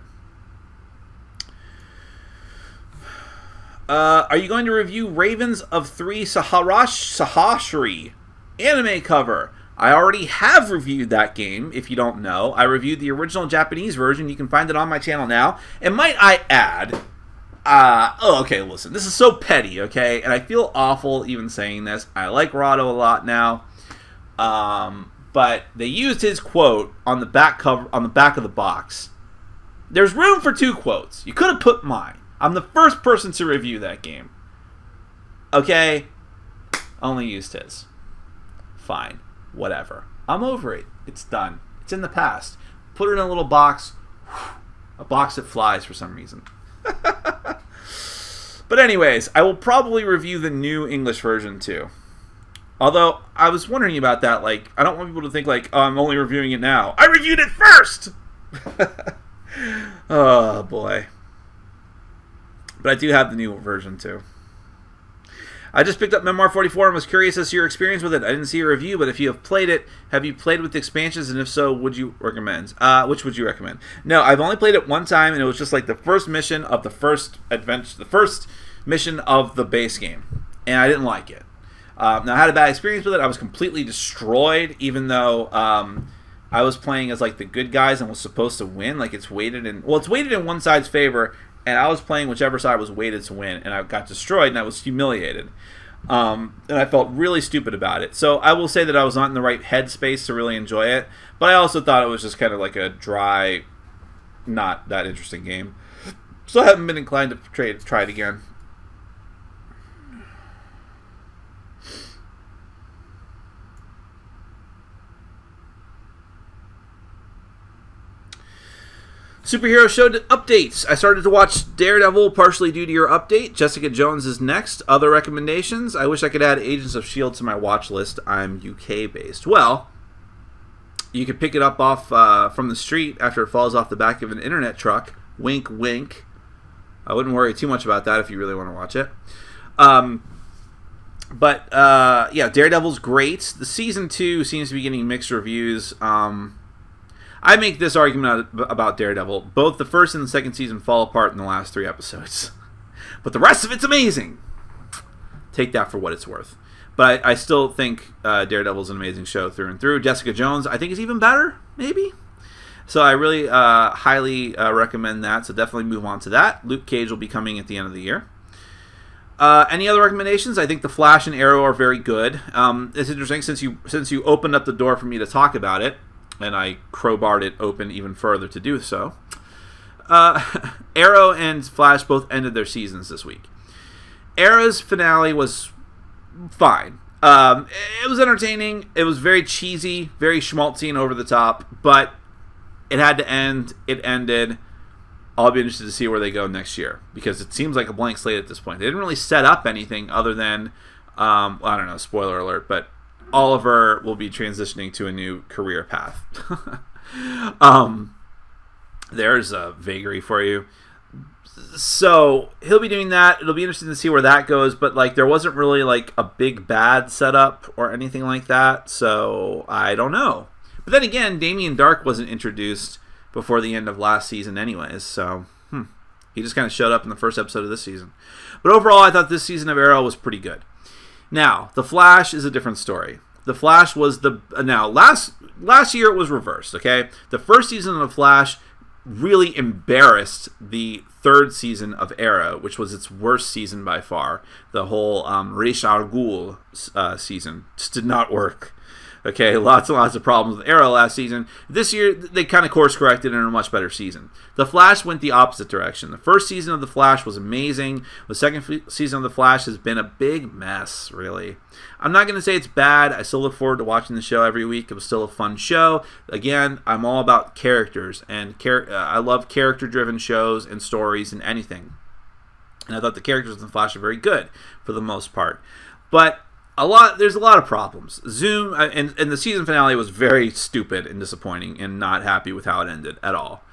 Are you going to review Ravens of 3 Sahashri anime cover? I already have reviewed that game, if you don't know. I reviewed the original Japanese version. You can find it on my channel now. And might I add... okay, listen. This is so petty, okay? And I feel awful even saying this. I like Rado a lot now. But they used his quote on the back cover, on the back of the box. There's room for 2 quotes. You could have put mine. I'm the first person to review that game. Okay? Only used his. Fine. Whatever. I'm over it. It's done. It's in the past. Put it in a little box. A box that flies for some reason. But anyways, I will probably review the new English version too. Although, I was wondering about that. Like, I don't want people to think like, oh, I'm only reviewing it now. I reviewed it first! Oh, boy. But I do have the new version too. I just picked up Memoir 44 and was curious as to your experience with it. I didn't see a review, but if you have played it, have you played with the expansions? And if so, would you recommend? Which would you recommend? No, I've only played it one time, and it was just like the first mission of the first adventure, the first mission of the base game, and I didn't like it. Now, I had a bad experience with it. I was completely destroyed, even though I was playing as like the good guys and was supposed to win. Like it's weighted in one side's favor. And I was playing whichever side was weighted to win, and I got destroyed, and I was humiliated. And I felt really stupid about it. So I will say that I was not in the right headspace to really enjoy it, but I also thought it was just kind of like a dry, not that interesting game. So I haven't been inclined to try it again. Superhero Show updates. I started to watch Daredevil partially due to your update. Jessica Jones is next. Other recommendations? I wish I could add Agents of S.H.I.E.L.D. to my watch list. I'm UK-based. Well, you could pick it up off from the street after it falls off the back of an internet truck. Wink, wink. I wouldn't worry too much about that if you really want to watch it. Yeah, Daredevil's great. The Season 2 seems to be getting mixed reviews. I make this argument about Daredevil. Both the first and the second season fall apart in the last 3 episodes. But the rest of it's amazing. Take that for what it's worth. But I still think Daredevil's an amazing show through and through. Jessica Jones, I think, is even better, maybe. So I really highly recommend that. So definitely move on to that. Luke Cage will be coming at the end of the year. Any other recommendations? I think The Flash and Arrow are very good. It's interesting since you opened up the door for me to talk about it, and I crowbarred it open even further to do so. Arrow and Flash both ended their seasons this week. Arrow's finale was fine. It was entertaining. It was very cheesy, very schmaltzy and over the top, but it had to end. It ended. I'll be interested to see where they go next year, because it seems like a blank slate at this point. They didn't really set up anything other than, I don't know, spoiler alert, but Oliver will be transitioning to a new career path. There's a vagary for you. So he'll be doing that. It'll be interesting to see where that goes. But like, there wasn't really like a big bad setup or anything like that. So I don't know. But then again, Damien Dark wasn't introduced before the end of last season, anyways. So he just kind of showed up in the first episode of this season. But overall, I thought this season of Arrow was pretty good. Now, The Flash is a different story. The Flash was last year it was reversed. Okay, the first season of The Flash really embarrassed the third season of Arrow, which was its worst season by far. The whole Ra's al Ghul season just did not work. Okay, lots and lots of problems with Arrow last season. This year, they kind of course-corrected in a much better season. The Flash went the opposite direction. The first season of The Flash was amazing. The second season of The Flash has been a big mess, really. I'm not going to say it's bad. I still look forward to watching the show every week. It was still a fun show. Again, I'm all about characters, and I love character-driven shows and stories and anything. And I thought the characters in The Flash are very good, for the most part. But there's a lot of problems. Zoom and the season finale was very stupid and disappointing, and not happy with how it ended at all.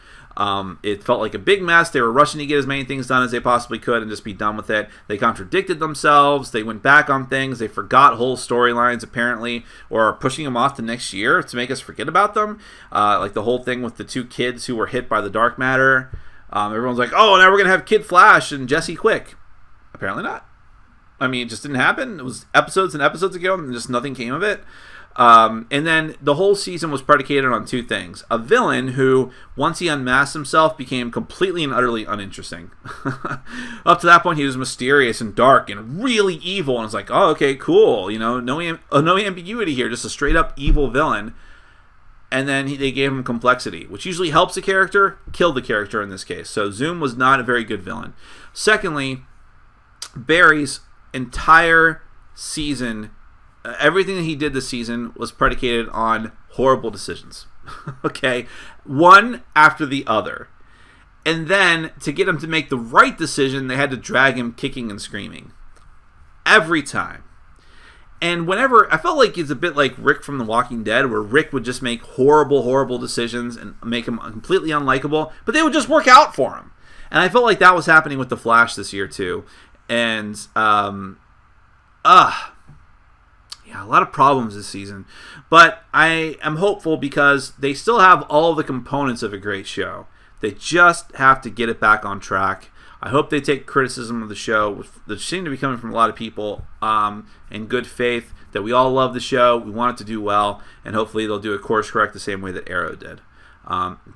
It felt like a big mess. They were rushing to get as many things done as they possibly could and just be done with it. They contradicted themselves. They went back on things. They forgot whole storylines apparently, or are pushing them off to next year to make us forget about them. Like the whole thing with the two kids who were hit by the dark matter. Everyone's like, oh, now we're gonna have Kid Flash and Jesse Quick. Apparently not. I mean, it just didn't happen. It was episodes and episodes ago, and just nothing came of it. And then the whole season was predicated on two things. A villain who, once he unmasked himself, became completely and utterly uninteresting. Up to that point, he was mysterious and dark and really evil. And it's like, oh, okay, cool. You know, no ambiguity here. Just a straight-up evil villain. And then they gave him complexity, which usually helps a character, killed the character in this case. So Zoom was not a very good villain. Secondly, Barry's entire season, everything that he did this season was predicated on horrible decisions. Okay, one after the other. And then to get him to make the right decision, they had to drag him kicking and screaming every time. And whenever, I felt like it's a bit like Rick from The Walking Dead, where Rick would just make horrible decisions and make him completely unlikable, but they would just work out for him. And I felt like that was happening with The Flash this year too. And yeah, a lot of problems this season. But I am hopeful because they still have all the components of a great show. They just have to get it back on track. I hope they take criticism of the show, that seem to be coming from a lot of people, in good faith, that we all love the show, we want it to do well, and hopefully they'll do a course correct the same way that Arrow did.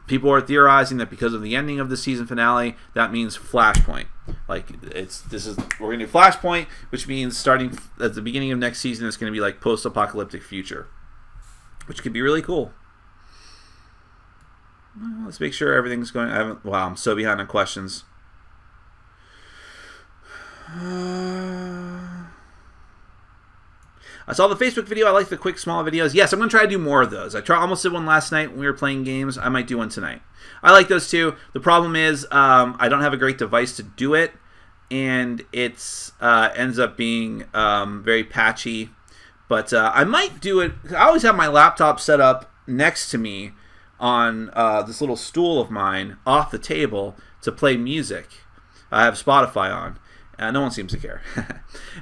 People are theorizing that because of the ending of the season finale, that means Flashpoint. Like we're gonna do Flashpoint, which means starting at the beginning of next season, it's gonna be like post-apocalyptic future, which could be really cool. Well, let's make sure everything's going. Wow, I'm so behind on questions. I saw the Facebook video. I like the quick, small videos. Yes, I'm going to try to do more of those. I almost did one last night when we were playing games. I might do one tonight. I like those too. The problem is I don't have a great device to do it, and it ends up being very patchy. But I might do it. I always have my laptop set up next to me on this little stool of mine off the table to play music. I have Spotify on. No one seems to care.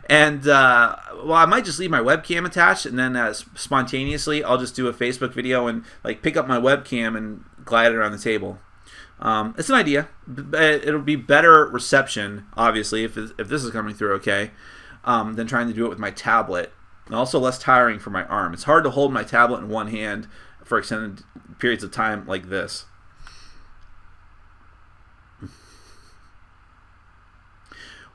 And, well, I might just leave my webcam attached, and then spontaneously I'll just do a Facebook video and like pick up my webcam and glide it around the table. It's an idea. It'll be better reception, obviously, if this is coming through okay, than trying to do it with my tablet. And also less tiring for my arm. It's hard to hold my tablet in one hand for extended periods of time like this.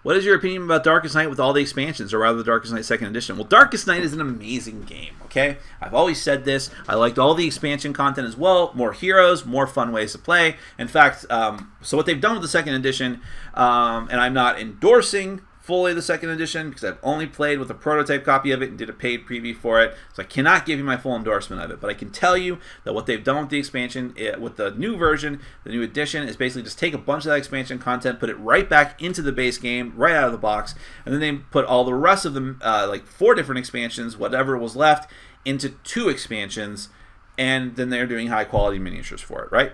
What is your opinion about Darkest Night with all the expansions, or rather the Darkest Night 2nd Edition? Well, Darkest Night is an amazing game, okay? I've always said this. I liked all the expansion content as well. More heroes, more fun ways to play. In fact, so what they've done with the 2nd Edition, and I'm not endorsing fully the 2nd Edition because I've only played with a prototype copy of it and did a paid preview for it, so I cannot give you my full endorsement of it, but I can tell you that what they've done with the expansion, with the new version, the new edition, is basically just take a bunch of that expansion content, put it right back into the base game, right out of the box, and then they put all the rest of them, like 4 different expansions, whatever was left, into 2 expansions, and then they're doing high quality miniatures for it, right?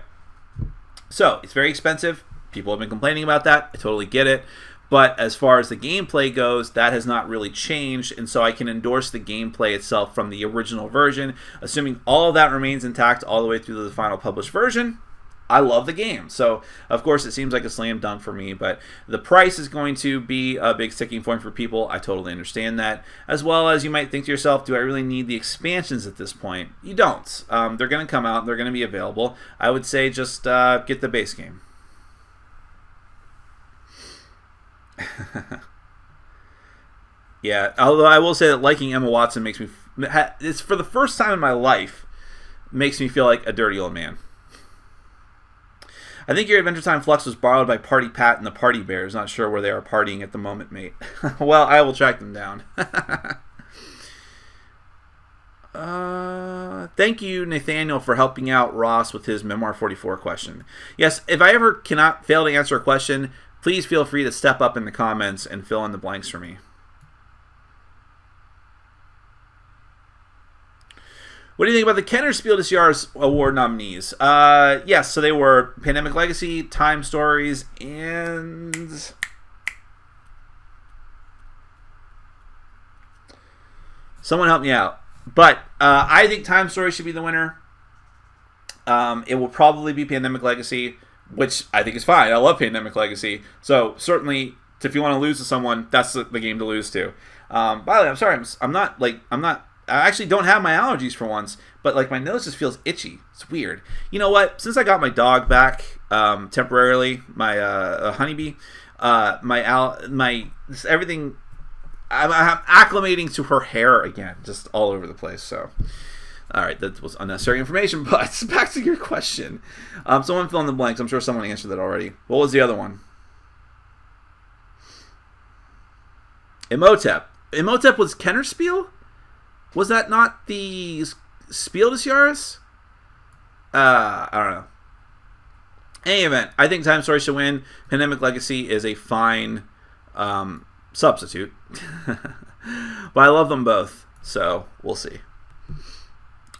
So, it's very expensive. People have been complaining about that. I totally get it. But as far as the gameplay goes, that has not really changed, and so I can endorse the gameplay itself from the original version. Assuming all of that remains intact all the way through the final published version, I love the game. So, of course, it seems like a slam dunk for me, but the price is going to be a big sticking point for people. I totally understand that. As well as you might think to yourself, do I really need the expansions at this point? You don't. They're going to come out. They're going to be available. I would say just get the base game. Yeah, although I will say that liking Emma Watson makes me, it's for the first time in my life, makes me feel like a dirty old man. I think your Adventure Time Flux was borrowed by Party Pat and the Party Bears. Not sure where they are partying at the moment, mate. Well, I will track them down. Thank you, Nathaniel, for helping out Ross with his Memoir 44 question. Yes, if I ever cannot fail to answer a question, please feel free to step up in the comments and fill in the blanks for me. What do you think about the Kenner Spiel des Jahres award nominees? Yes, so they were Pandemic Legacy, Time Stories, and someone help me out. But I think Time Stories should be the winner. It will probably be Pandemic Legacy, which I think is fine. I love Pandemic Legacy. So certainly, if you want to lose to someone, that's the game to lose to. By the way, I'm sorry. I actually don't have my allergies for once, but like my nose just feels itchy. It's weird. You know what? Since I got my dog back temporarily, my honeybee, everything, I'm acclimating to her hair again, just all over the place. So. All right, that was unnecessary information, but back to your question. Someone fill in the blanks. I'm sure someone answered that already. What was the other one? Imhotep. Imhotep was Kenner Spiel? Was that not the Spiel des Jahres? I don't know. In any event, I think Time Story should win. Pandemic Legacy is a fine substitute. But I love them both, so we'll see.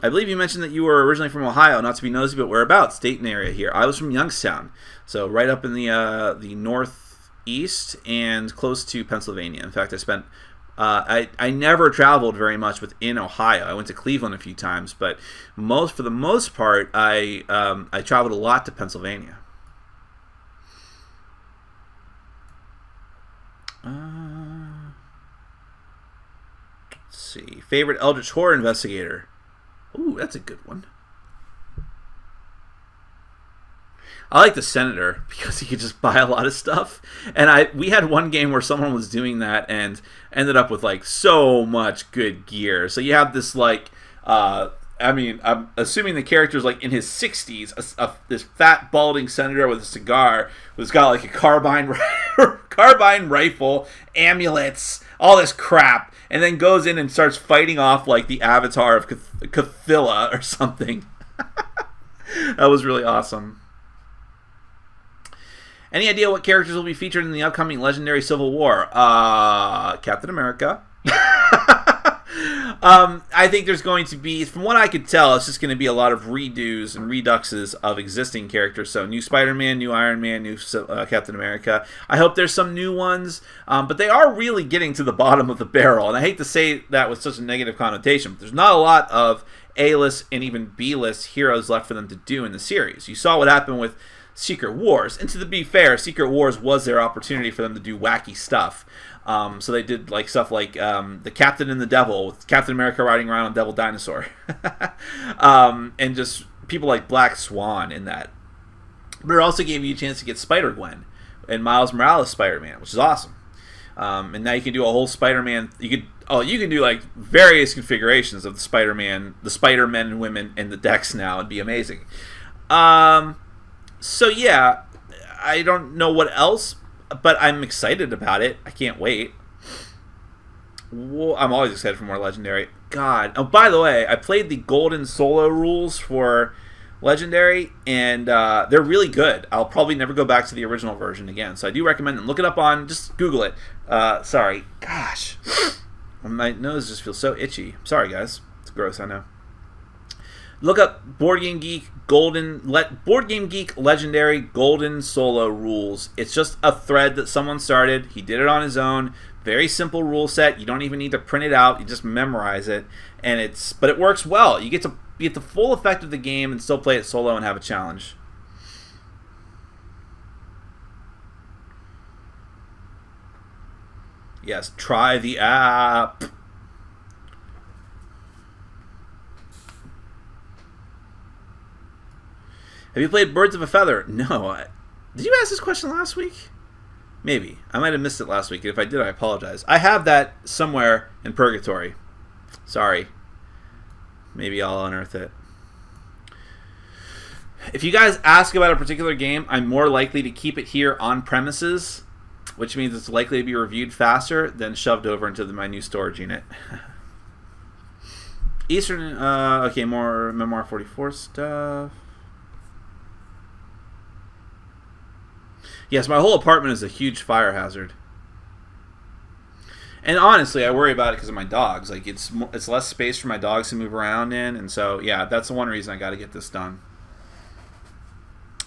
I believe you mentioned that you were originally from Ohio, not to be nosy, but whereabouts? State and area here. I was from Youngstown, so right up in the northeast and close to Pennsylvania. In fact, I spent I never traveled very much within Ohio. I went to Cleveland a few times, but for the most part, I traveled a lot to Pennsylvania. Let's see. Favorite Eldritch Horror investigator? Ooh, that's a good one. I like the Senator because he could just buy a lot of stuff. And we had one game where someone was doing that and ended up with like so much good gear. So you have this like, I'm assuming the character's like in his 60s, this fat balding senator with a cigar who's got like a carbine rifle, amulets, all this crap, and then goes in and starts fighting off like the avatar of Cthulhu or something. That was really awesome. Any idea what characters will be featured in the upcoming Legendary Civil War? Captain America. I think there's going to be, from what I could tell, it's just going to be a lot of redos and reduxes of existing characters. So new Spider-Man, new Iron Man, new Captain America. I hope there's some new ones, but they are really getting to the bottom of the barrel. And I hate to say that with such a negative connotation, but there's not a lot of A-list and even B-list heroes left for them to do in the series. You saw what happened with Secret Wars. And to be fair, Secret Wars was their opportunity for them to do wacky stuff. So they did like stuff like the Captain and the Devil, with Captain America riding around on Devil Dinosaur. And just people like Black Swan in that. But it also gave you a chance to get Spider-Gwen and Miles Morales Spider-Man, which is awesome. And now you can do a whole Spider-Man. You can do like various configurations of the Spider-Man, the Spider-Men and women in the decks now. It'd be amazing. So yeah, I don't know what else, but I'm excited about it. I can't wait. I'm always excited for more Legendary. God. Oh, by the way, I played the Golden Solo rules for Legendary, and they're really good. I'll probably never go back to the original version again, so I do recommend them. Look it up just Google it. Sorry. Gosh. My nose just feels so itchy. Sorry, guys. It's gross, I know. Look up Board Game Geek Board Game Geek Legendary Golden Solo Rules. It's just a thread that someone started. He did it on his own. Very simple rule set. You don't even need to print it out. You just memorize it, but it works well. You get the full effect of the game and still play it solo and have a challenge. Yes, try the app. Have you played Birds of a Feather? No. Did you ask this question last week? Maybe. I might have missed it last week. If I did, I apologize. I have that somewhere in purgatory. Sorry. Maybe I'll unearth it. If you guys ask about a particular game, I'm more likely to keep it here on premises, which means it's likely to be reviewed faster than shoved over into my new storage unit. Eastern, okay, more Memoir 44 stuff. Yes, my whole apartment is a huge fire hazard. And honestly, I worry about it because of my dogs. Like, it's less space for my dogs to move around in, and so, yeah, that's the one reason I got to get this done.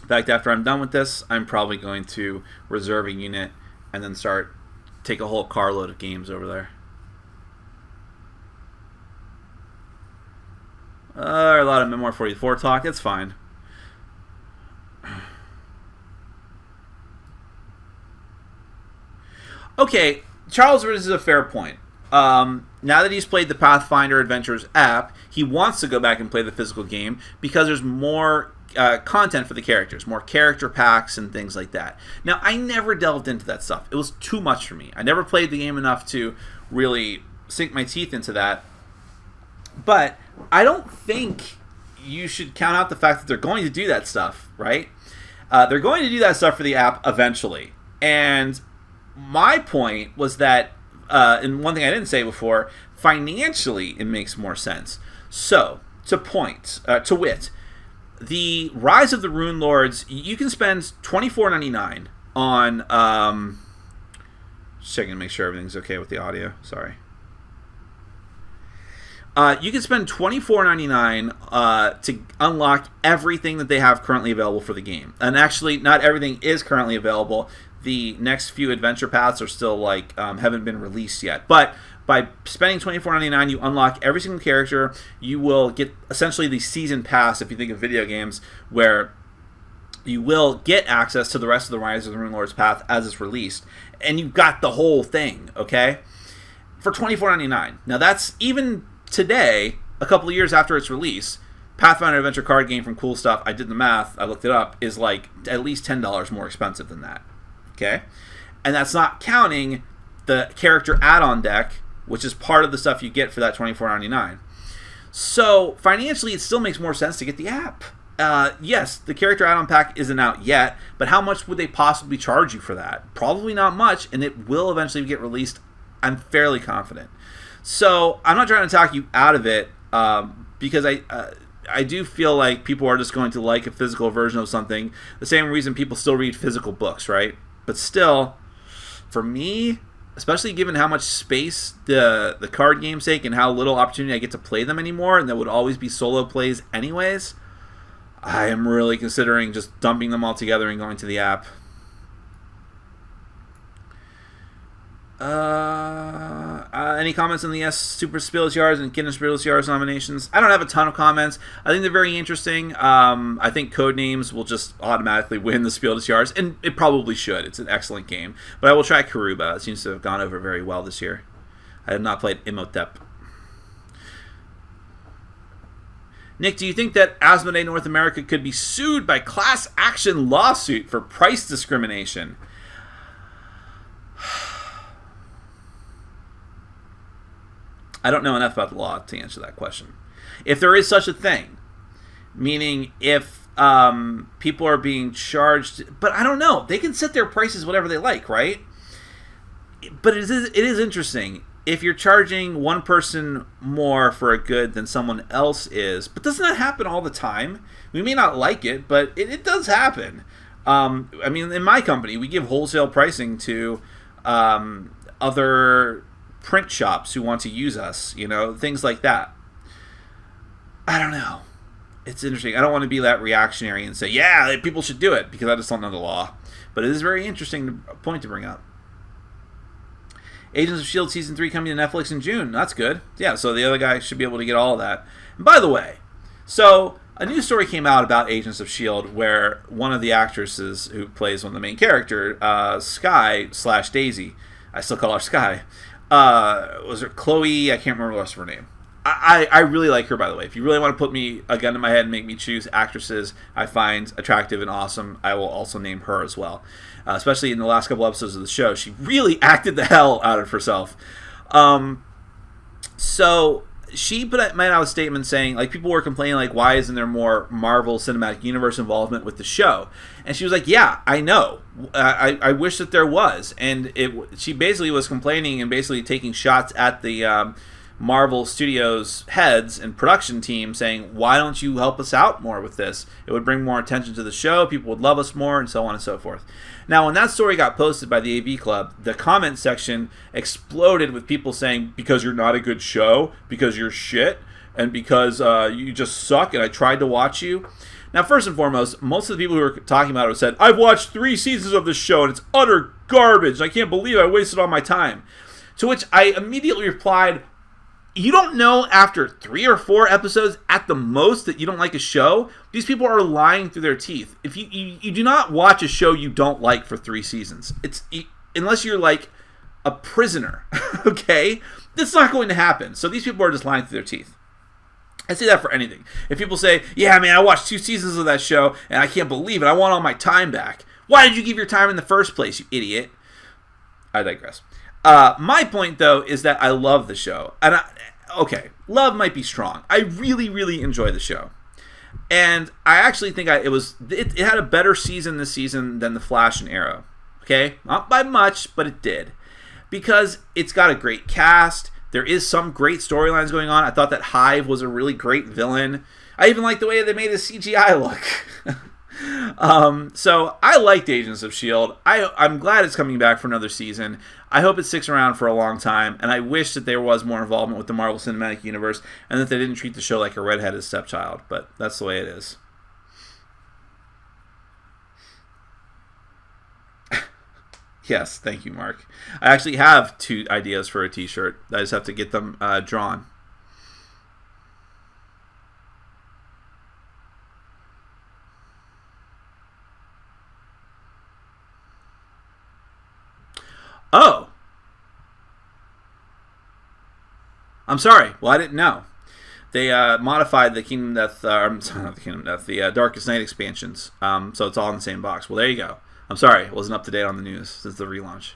In fact, after I'm done with this, I'm probably going to reserve a unit and then take a whole carload of games over there. A lot of Memoir 44 talk. It's fine. Okay, Charles raises a fair point. Now that he's played the Pathfinder Adventures app, he wants to go back and play the physical game because there's more content for the characters, more character packs and things like that. Now, I never delved into that stuff. It was too much for me. I never played the game enough to really sink my teeth into that. But I don't think you should count out the fact that they're going to do that stuff, right? They're going to do that stuff for the app eventually. And my point was that, and one thing I didn't say before, financially it makes more sense. So, to wit, the Rise of the Rune Lords, you can spend $24.99 on, just checking to make sure everything's okay with the audio, sorry. You can spend $24.99 to unlock everything that they have currently available for the game. And actually, not everything is currently available. The next few adventure paths are still haven't been released yet. But by spending $24.99, you unlock every single character. You will get essentially the season pass, if you think of video games, where you will get access to the rest of the Rise of the Rune Lords path as it's released. And you've got the whole thing, okay? For $24.99. Now that's, even today, a couple of years after its release, Pathfinder Adventure card game from Cool Stuff, I did the math, I looked it up, is at least $10 more expensive than that. Okay? And that's not counting the character add-on deck, which is part of the stuff you get for that $24.99. So, financially, it still makes more sense to get the app. Yes, the character add-on pack isn't out yet, but how much would they possibly charge you for that? Probably not much, and it will eventually get released, I'm fairly confident. So, I'm not trying to talk you out of it, because I do feel like people are just going to like a physical version of something, the same reason people still read physical books, right? But still, for me, especially given how much space the card games take and how little opportunity I get to play them anymore, and that would always be solo plays anyways, I am really considering just dumping them all together and going to the app. Any comments on the EST Super Spielesjahres and Kinder Spielesjahres nominations? I don't have a ton of comments. I think they're very interesting. I think Codenames will just automatically win the Spielesjahres, and it probably should. It's an excellent game. But I will try Karuba. It seems to have gone over very well this year. I have not played Imhotep. Nick, do you think that Asmodee North America could be sued by class action lawsuit for price discrimination? I don't know enough about the law to answer that question. If there is such a thing, meaning if people are being charged, but I don't know. They can set their prices whatever they like, right? But it is interesting. If you're charging one person more for a good than someone else is, but doesn't that happen all the time? We may not like it, but it does happen. I mean, in my company, we give wholesale pricing to other print shops who want to use us, things like that. I don't know. it's interesting. I don't want to be that reactionary and say, yeah, people should do it, because I just don't know the law. But it is a very interesting point to bring up. Agents of S.H.I.E.L.D. Season 3 coming to Netflix in June. That's good. Yeah, so the other guy should be able to get all of that. And by the way, so a news story came out about Agents of S.H.I.E.L.D. where one of the actresses who plays one of the main characters, Sky/Daisy, I still call her Sky, was it Chloe? I can't remember the rest of her name. I really like her, by the way. If you really want to put me a gun to my head and make me choose actresses I find attractive and awesome, I will also name her as well. Especially in the last couple episodes of the show, she really acted the hell out of herself. So she made out a statement saying, like, people were complaining, like, why isn't there more Marvel Cinematic Universe involvement with the show? And she was like, yeah, I know. I wish that there was. And she basically was complaining and basically taking shots at the Marvel Studios heads and production team, saying, why don't you help us out more with this? It would bring more attention to the show, people would love us more, and so on and so forth. Now, when that story got posted by the AV Club, the comment section exploded with people saying, because you're not a good show, because you're shit, and because you just suck, and I tried to watch you. Now, first and foremost, most of the people who were talking about it said, I've watched 3 seasons of this show, and it's utter garbage. I can't believe I wasted all my time. To which I immediately replied, you don't know after 3 or 4 episodes at the most that you don't like a show? These people are lying through their teeth. If you do not watch a show you don't like for 3 seasons, unless you're like a prisoner, okay? That's not going to happen. So these people are just lying through their teeth. I say that for anything. If people say, yeah, man, I watched 2 seasons of that show and I can't believe it, I want all my time back. Why did you give your time in the first place, you idiot? I digress. My point, though, is that I love the show. And okay, love might be strong. I really, really enjoy the show. And I actually think it had a better season this season than The Flash and Arrow. Okay? Not by much, but it did. Because it's got a great cast. There is some great storylines going on. I thought that Hive was a really great villain. I even like the way they made the CGI look. So I liked Agents of S.H.I.E.L.D. I'm glad it's coming back for another season. I hope it sticks around for a long time, and I wish that there was more involvement with the Marvel Cinematic Universe and that they didn't treat the show like a redheaded stepchild, but that's the way it is. Yes, thank you, Mark. I actually have 2 ideas for a t-shirt. I just have to get them drawn. Oh. I'm sorry. Well, I didn't know. They modified the Kingdom Death, not the Kingdom Death, the Darkest Night expansions. So it's all in the same box. Well, there you go. I'm sorry. I wasn't up to date on the news since the relaunch.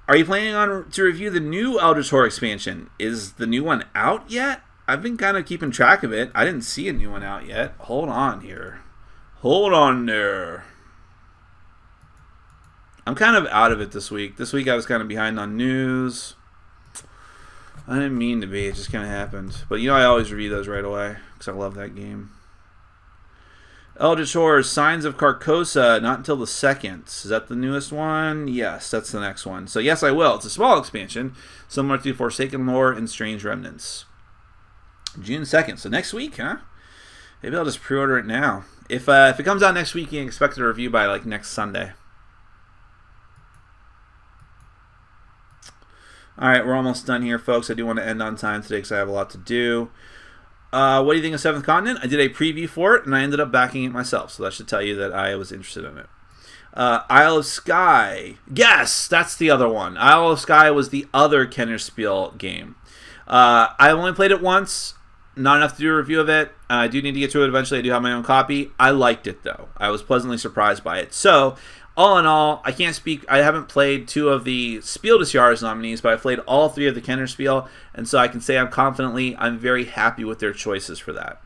Are you planning to review the new Eldritch Horror expansion? Is the new one out yet? I've been kind of keeping track of it. I didn't see a new one out yet. Hold on here. Hold on there. I'm kind of out of it this week. This week I was kind of behind on news. I didn't mean to be. It just kind of happened. But you know I always review those right away because I love that game. Eldritch Horror, Signs of Carcosa, not until the 2nd. Is that the newest one? Yes, that's the next one. So yes, I will. It's a small expansion, similar to Forsaken Lore and Strange Remnants. June 2nd. So next week, huh? Maybe I'll just pre-order it now. If it comes out next week, you can expect a review by like next Sunday. Alright, we're almost done here, folks. I do want to end on time today because I have a lot to do. What do you think of Seventh Continent? I did a preview for it, and I ended up backing it myself, so that should tell you that I was interested in it. Isle of Skye. Yes, that's the other one. Isle of Skye was the other Kennerspiel game. I only played it once. Not enough to do a review of it. I do need to get to it eventually. I do have my own copy. I liked it, though. I was pleasantly surprised by it. So, all in all, I can't speak. I haven't played 2 of the Spiel des Jahres nominees, but I've played all 3 of the Kennerspiel, and so I can say I'm very happy with their choices for that.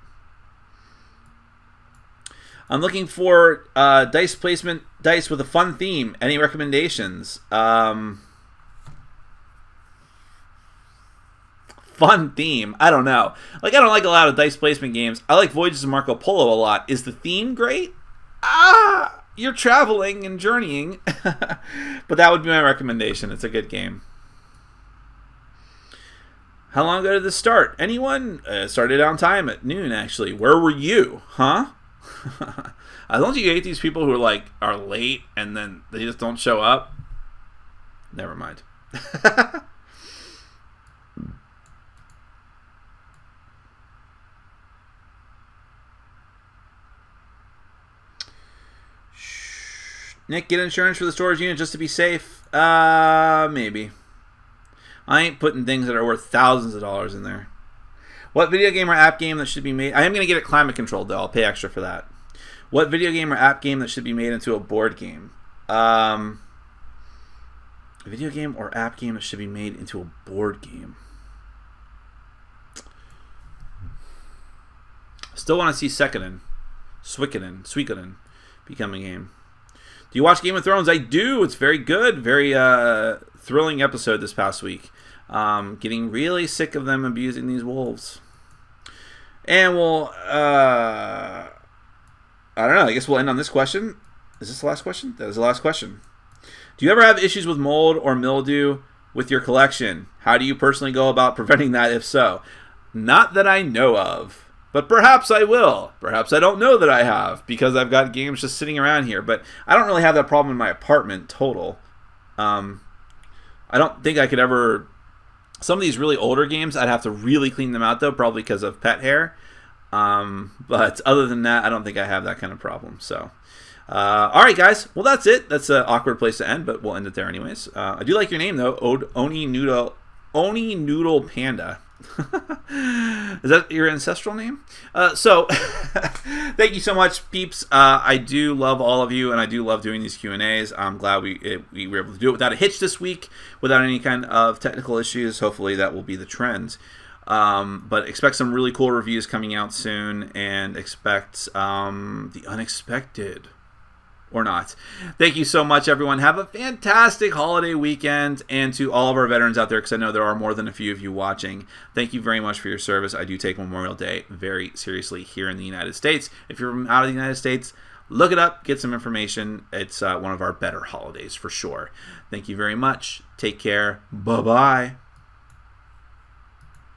I'm looking for dice placement dice with a fun theme. Any recommendations? Fun theme? I don't know. I don't like a lot of dice placement games. I like Voyages of Marco Polo a lot. Is the theme great? You're traveling and journeying. But that would be my recommendation. It's a good game. How long ago did this start? Anyone? Started on time at noon, actually. Where were you? Huh? Don't you hate these people who are late and then they just don't show up? Never mind. Nick, get insurance for the storage unit just to be safe? Maybe. I ain't putting things that are worth thousands of dollars in there. What video game or app game that should be made? I am going to get it climate controlled, though. I'll pay extra for that. What video game or app game that should be made into a board game? A video game or app game that should be made into a board game. Still want to see Suikoden become a game. Do you watch Game of Thrones? I do. It's very good. Very thrilling episode this past week. Getting really sick of them abusing these wolves. And we'll... I don't know. I guess we'll end on this question. Is this the last question? That is the last question. Do you ever have issues with mold or mildew with your collection? How do you personally go about preventing that if so? Not that I know of. But perhaps I will. Perhaps I don't know that I have because I've got games just sitting around here. But I don't really have that problem in my apartment total. I don't think I could ever... Some of these really older games, I'd have to really clean them out, though, probably because of pet hair. But other than that, I don't think I have that kind of problem. So, all right, guys. Well, that's it. That's an awkward place to end, but we'll end it there anyways. I do like your name, though. Oni Noodle Panda. Is that your ancestral name? So thank you so much, peeps. I do love all of you, and I do love doing these Q&As. I'm glad we were able to do it without a hitch this week, without any kind of technical issues. Hopefully that will be the trend. But expect some really cool reviews coming out soon, and expect the unexpected. Or not. Thank you so much, everyone. Have a fantastic holiday weekend. And to all of our veterans out there, because I know there are more than a few of you watching, thank you very much for your service. I do take Memorial Day very seriously here in the United States. If you're from out of the United States, look it up, get some information. It's one of our better holidays for sure. Thank you very much. Take care. Bye-bye.